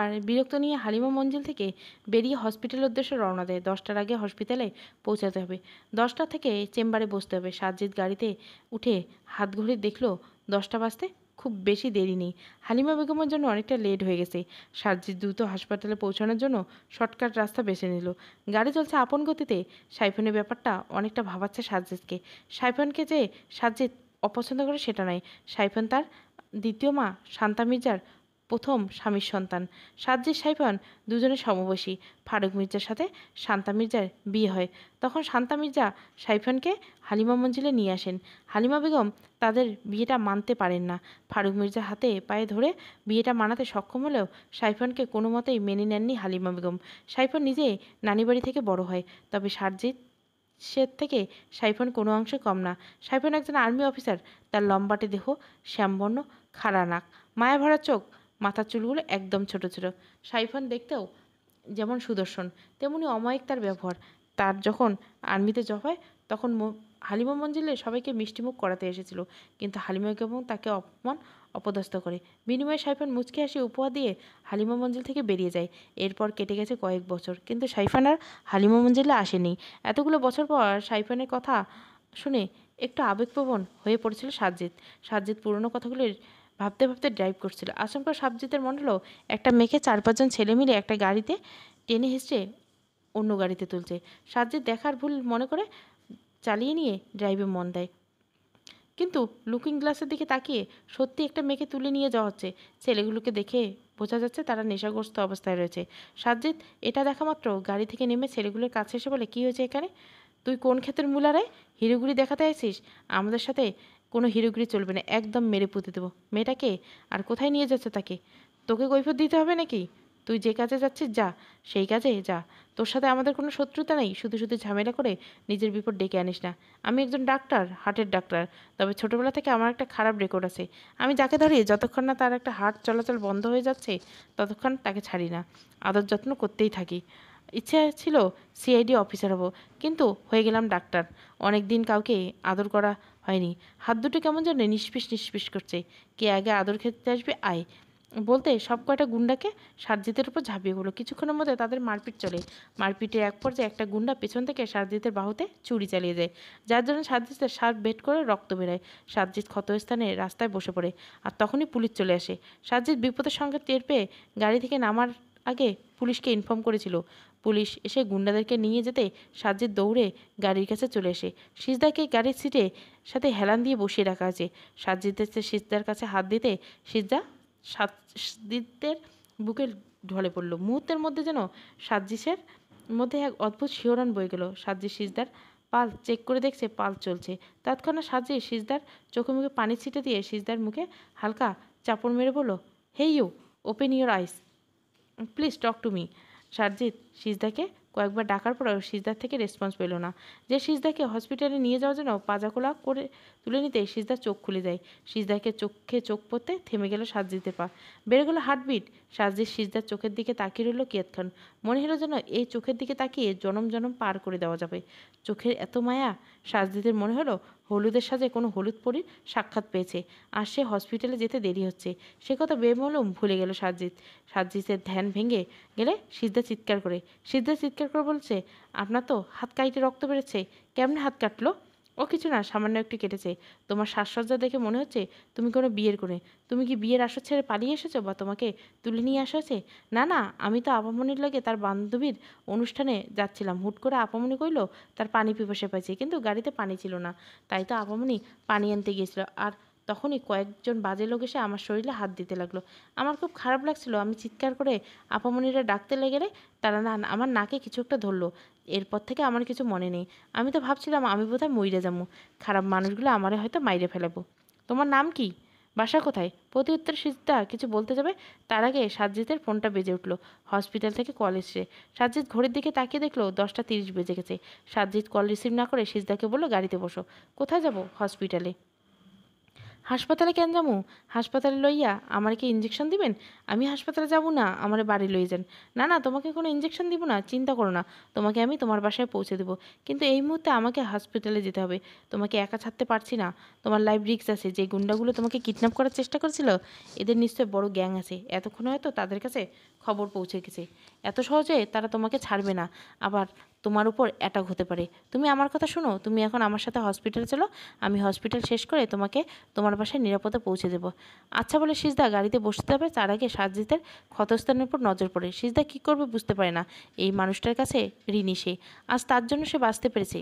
আর বিরক্ত নিয়ে হালিমা মঞ্জিল থেকে বেরিয়ে হসপিটালের উদ্দেশ্যে রওনা দেয়। 10টার আগে হসপিটালে পৌঁছাতে হবে। 10টা থেকে চেম্বারে বসতে হবে। সাজ্জিদ গাড়িতে উঠে হাত ঘড়ি দেখলো 10টা বাজতে খুব বেশি দেরি নেই। হালিমা বেগমের জন্য অনেকটা লেট হয়ে গেছে। সাজ্জিদ দ্রুত হাসপাতালে পৌঁছানোর জন্য শর্টকাট রাস্তা বেছে নিল। গাড়ি চলছে আপন গতিতে। সাইফানের ব্যাপারটা অনেকটা ভাবাচ্ছে সাজ্জিদকে। সাইফানকে যে সাজ্জিদ অপছন্দ করে সেটা নয়। সাইফান তার দ্বিতীয় মা শান্তা মির্জার প্রথম স্বামীর সন্তান। সাজ্জিদ সাইফান দুজনে সমবয়সী। ফারুক মির্জার সাথে শান্তা মির্জার বিয়ে হয়। তখন শান্তা মির্জা সাইফানকে হালিমা মঞ্জিলে নিয়ে আসেন। হালিমা বেগম তাদের বিয়েটা মানতে পারেন না। ফারুক মির্জার হাতে পায়ে ধরে বিয়েটা মানাতে সক্ষম হলেও সাইফানকে কোনো মতেই মেনে নেননি হালিমা বেগম। সাইফান নিজে নানিবাড়ি থেকে বড় হয়, তবে সাজ্জিদ সে থেকে সাইফান কোনো অংশে কম না। সাইফান একজন আর্মি অফিসার। তার লম্বাটে দেহ, শ্যামবর্ণ, খাড়া নাক, মায়া ভরা চোখ, মাথার চুলগুলো একদম ছোট ছোট। সাইফান দেখতেও যেমন সুদর্শন, তেমনি অমায়িক তার ব্যবহার। তার যখন আর্মিতে জব হয় তখন হালিমা মঞ্জিলে সবাইকে মিষ্টিমুখ করাতে এসেছিল, কিন্তু হালিমা বেগম তাকে অপমান অপদস্থ করে। বিনিময়ে সাইফান মুচকি হাসি উপহার দিয়ে হালিমা মঞ্জিল থেকে বেরিয়ে যায়। এরপর কেটে গেছে কয়েক বছর, কিন্তু সাইফান আর হালিমা মঞ্জিলে আসেনি। এতগুলো বছর পর সাইফানের কথা শুনে একটু আবেগপ্রবণ হয়ে পড়েছিল সাজ্জিদ। সাজ্জিদ পুরনো কথাগুলি ভাবতে ভাবতে ড্রাইভ করছিল। আচমকা সাজ্জিদের মনে হলো একটা মেয়েকে 4-5 জন ছেলে মিলে একটা গাড়িতে টেনে হিঁচড়ে অন্য গাড়িতে তুলছে। সাজ্জিদ দেখার ভুল মনে করে চালিয়ে নিয়ে ড্রাইভে মন দেয়, কিন্তু লুকিং গ্লাসের দিকে তাকিয়ে সত্যি একটা মেয়েকে তুলে নিয়ে যাওয়া হচ্ছে। ছেলেগুলোকে দেখে বোঝা যাচ্ছে তারা নেশাগ্রস্ত অবস্থায় রয়েছে। সাজ্জিদ এটা দেখা মাত্র গাড়ি থেকে নেমে ছেলেগুলোর কাছে এসে বলে, কী হয়েছে এখানে? তুই কোন ক্ষেতের মূলারে হিরোগুড়ি দেখাতে আছিস? আমাদের সাথে কোনো হিরোগুড়ি চলবে না, একদম মেরে পুঁতে দেবো। মেয়েটাকে আর কোথায় নিয়ে যাচ্ছে তাকে? তোকে কৈফিয়ত দিতে হবে নাকি? তুই যে কাজে যাচ্ছিস যা, সেই কাজে যা। তোর সাথে আমাদের কোনো শত্রুতা নেই, শুধু শুধু ঝামেলা করে নিজের বিপদ ডেকে আনিস না। আমি একজন ডাক্তার, হার্টের ডাক্তার, তবে ছোটোবেলা থেকে আমার একটা খারাপ রেকর্ড আছে। আমি যাকে ধরি যতক্ষণ না তার একটা হার্ট চলাচল বন্ধ হয়ে যাচ্ছে ততক্ষণ তাকে ছাড়ি না, আদর যত্ন করতেই থাকি। ইচ্ছে ছিল সিআইডি অফিসার হব, কিন্তু হয়ে গেলাম ডাক্তার। অনেক দিন কাউকে আদর করা হয়নি। হাত দুটো কেমন যেন নিষ্পিস নিষ্পিস করছে। কে আগে আদর খেতে আসবে আয় বলতে সব কয়টা গুন্ডাকে সারজিতের উপর ঝাঁপিয়ে পড়লো। কিছুক্ষণের মধ্যে তাদের মারপিট চলে। মারপিটের এক পর্যায়ে একটা গুন্ডা পেছন থেকে সারজিতের বাহুতে ছুরি চালিয়ে যায়, যার জন্য সারজিতের শার্ট বেট করে রক্ত বেরোয়। সারজিৎ ক্ষতস্থানে রাস্তায় বসে পড়ে। আর তখনই পুলিশ চলে আসে। সারজিৎ বিপদের সঙ্গে টের পেয়ে গাড়ি থেকে নামার আগে পুলিশকে ইনফর্ম করেছিল। পুলিশ এসে গুন্ডাদেরকে নিয়ে যেতে সারজিৎ দৌড়ে গাড়ির কাছে চলে আসে। সিজদাকে গাড়ির সিটে সাথে হেলান দিয়ে বসিয়ে রাখা আছে। সারজিতের সিজদার কাছে হাত দিতে সিজদা সাজ্জিদের বুকে ঢলে পড়ল। মুহূর্তের মধ্যে যেন সাজ্জিসের মধ্যে এক অদ্ভুত শিহরণ বয়ে গেল। সাজ্জি সিজদার পাল চেক করে দেখছে পাল চলছে। তৎক্ষণাৎ সাজ্জি সিজদার চোখে মুখে পানি ছিটে দিয়ে সিজদার মুখে হালকা চাপড় মেরে বলল, hey you, open your eyes, please talk to me. Sarjit সিজদাকে কয়েকবার ডাকার পরেও সিজদার থেকে রেসপন্স পেল না। যে সিজদাকে হসপিটালে নিয়ে যাওয়ার জন্য পাজাকোলা করে তুলে নিতে সিজদার চোখ খুলে যায়। সিজদাকে চোখে চোখ পড়তে থেমে গেল সারজিতের পা, বেড়ে গেল হার্টবিট। সারজিৎ সিজদার চোখের দিকে তাকিয়ে রইল কিয়ৎক্ষণ। মনে হলো যেন এই চোখের দিকে তাকিয়ে জনম জনম পার করে দেওয়া যাবে। চোখের এত মায়া। সারজিতের মনে হলো হলুদের সাজে কোনো হলুদ পরীর সাক্ষাৎ পেয়েছে, আর সে হসপিটালে যেতে দেরি হচ্ছে। সে কথা বেমালুম ভুলে গেল সারজিৎ। সারজিতের ধ্যান ভেঙে গেলে সিজদা চিৎকার করে বলছে, আপনার তো হাত কাইটে রক্ত বেরোচ্ছে, কেমনে হাত কাটলো? ও কিছু না, সামান্য একটু কেটেছে। তোমার সাজসজ্জা দেখে মনে হচ্ছে তুমি কোনো বিয়ের কোণে। তুমি কি বিয়ের আসর ছেড়ে পালিয়ে এসেছো, বা তোমাকে তুলে নিয়ে আসা হয়েছে? না না, আমি তো আপামনির লাগে তার বান্ধবীর অনুষ্ঠানে যাচ্ছিলাম। হুট করে আপামনি কইল তার পানি পিপাসা পাইছে, কিন্তু গাড়িতে পানি ছিল না। তাই তো আপামনি পানি আনতে গিয়েছিল, আর তখনই কয়েকজন বাজে লোক এসে আমার শরীরে হাত দিতে লাগলো। আমার খুব খারাপ লাগছিল। আমি চিৎকার করে আপামনিরা ডাকতে লেগেলে তারা আমার নাকে কিছু একটা ধরলো। এরপর থেকে আমার কিছু মনে নেই। আমি তো ভাবছিলাম আমি বোধহয় মইরে যাবো। খারাপ মানুষগুলো আমারে হয়তো মাইরে ফেলাবো। তোমার নাম কি, বাসা কোথায়? প্রতি উত্তর সিজদা কিছু বলতে যাবে, তার আগে সাজ্জিদের ফোনটা বেজে উঠলো। হসপিটাল থেকে কল এসছে। সাজ্জিদ ঘড়ির দিকে তাকিয়ে দেখলো 10টা 30 বেজে গেছে। সাজ্জিদ কল রিসিভ না করে সিজদাকে বললো গাড়িতে বসো। কোথায় যাব? হসপিটালে। হাসপাতালে কেন যাবো? হাসপাতালে লইয়া আমার কি ইঞ্জেকশন দিবেন? আমি হাসপাতালে যাব না, আমার বাড়ি লই যান। না না, তোমাকে কোনো ইঞ্জেকশন দিব না, চিন্তা করো না। তোমাকে আমি তোমার বাসায় পৌঁছে দেবো। কিন্তু এই মুহূর্তে আমাকে হসপিটালে যেতে হবে। তোমাকে একা ছাড়তে পারছি না। তোমার লাইফ রিস্ক আছে। যে গুন্ডাগুলো তোমাকে কিডন্যাপ করার চেষ্টা করেছিল, এদের নিশ্চয় বড় গ্যাং আছে। এতক্ষণ হয়তো তাদের কাছে খবর পৌঁছে গেছে। এত সহজে তারা তোমাকে ছাড়বে না। আবার তোমার উপর অ্যাটাক হতে পারে। তুমি আমার কথা শোনো, তুমি এখন আমার সাথে হসপিটালে চলো। আমি হসপিটাল শেষ করে তোমাকে তোমার বাসায় নিরাপদে পৌঁছে দেবো। আচ্ছা বলে সিজদা গাড়িতে বসতে হবে। তার আগে সাজ্জিদের ক্ষতস্থানের উপর নজর পড়ে। সিজদা কী করবে বুঝতে পারে না। এই মানুষটার কাছে ঋণী সে। আজ তার জন্য সে বাঁচতে পেরেছে।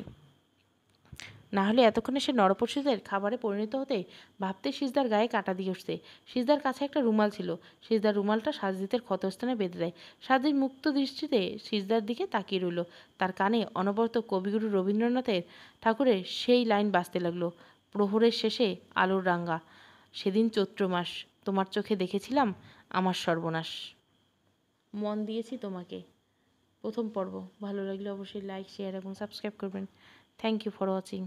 না হলে এতক্ষণে সে নরপশুদের খাবারে পরিণত হতে ভাবতে সিজদার গায়ে কাটা দিয়ে উঠছে। সিজদার কাছে একটা রুমাল ছিল। সিজদার রুমালটা সাজ্জিদের ক্ষতস্থানে বেঁধে দেয়। সাজ্জিদ মুক্ত দৃষ্টিতে সিজদার দিকে তাকিয়ে রইল। তার কানে অনবরত কবিগুরু রবীন্দ্রনাথের ঠাকুরের সেই লাইন বাজতে লাগলো, প্রহরের শেষে আলোর রাঙ্গা, সেদিন চৈত্র মাস, তোমার চোখে দেখেছিলাম আমার সর্বনাশ। মন দিয়েছি তোমাকে। প্রথম পর্ব ভালো লাগলে অবশ্যই লাইক, শেয়ার এবং সাবস্ক্রাইব করবেন। Thank you for watching.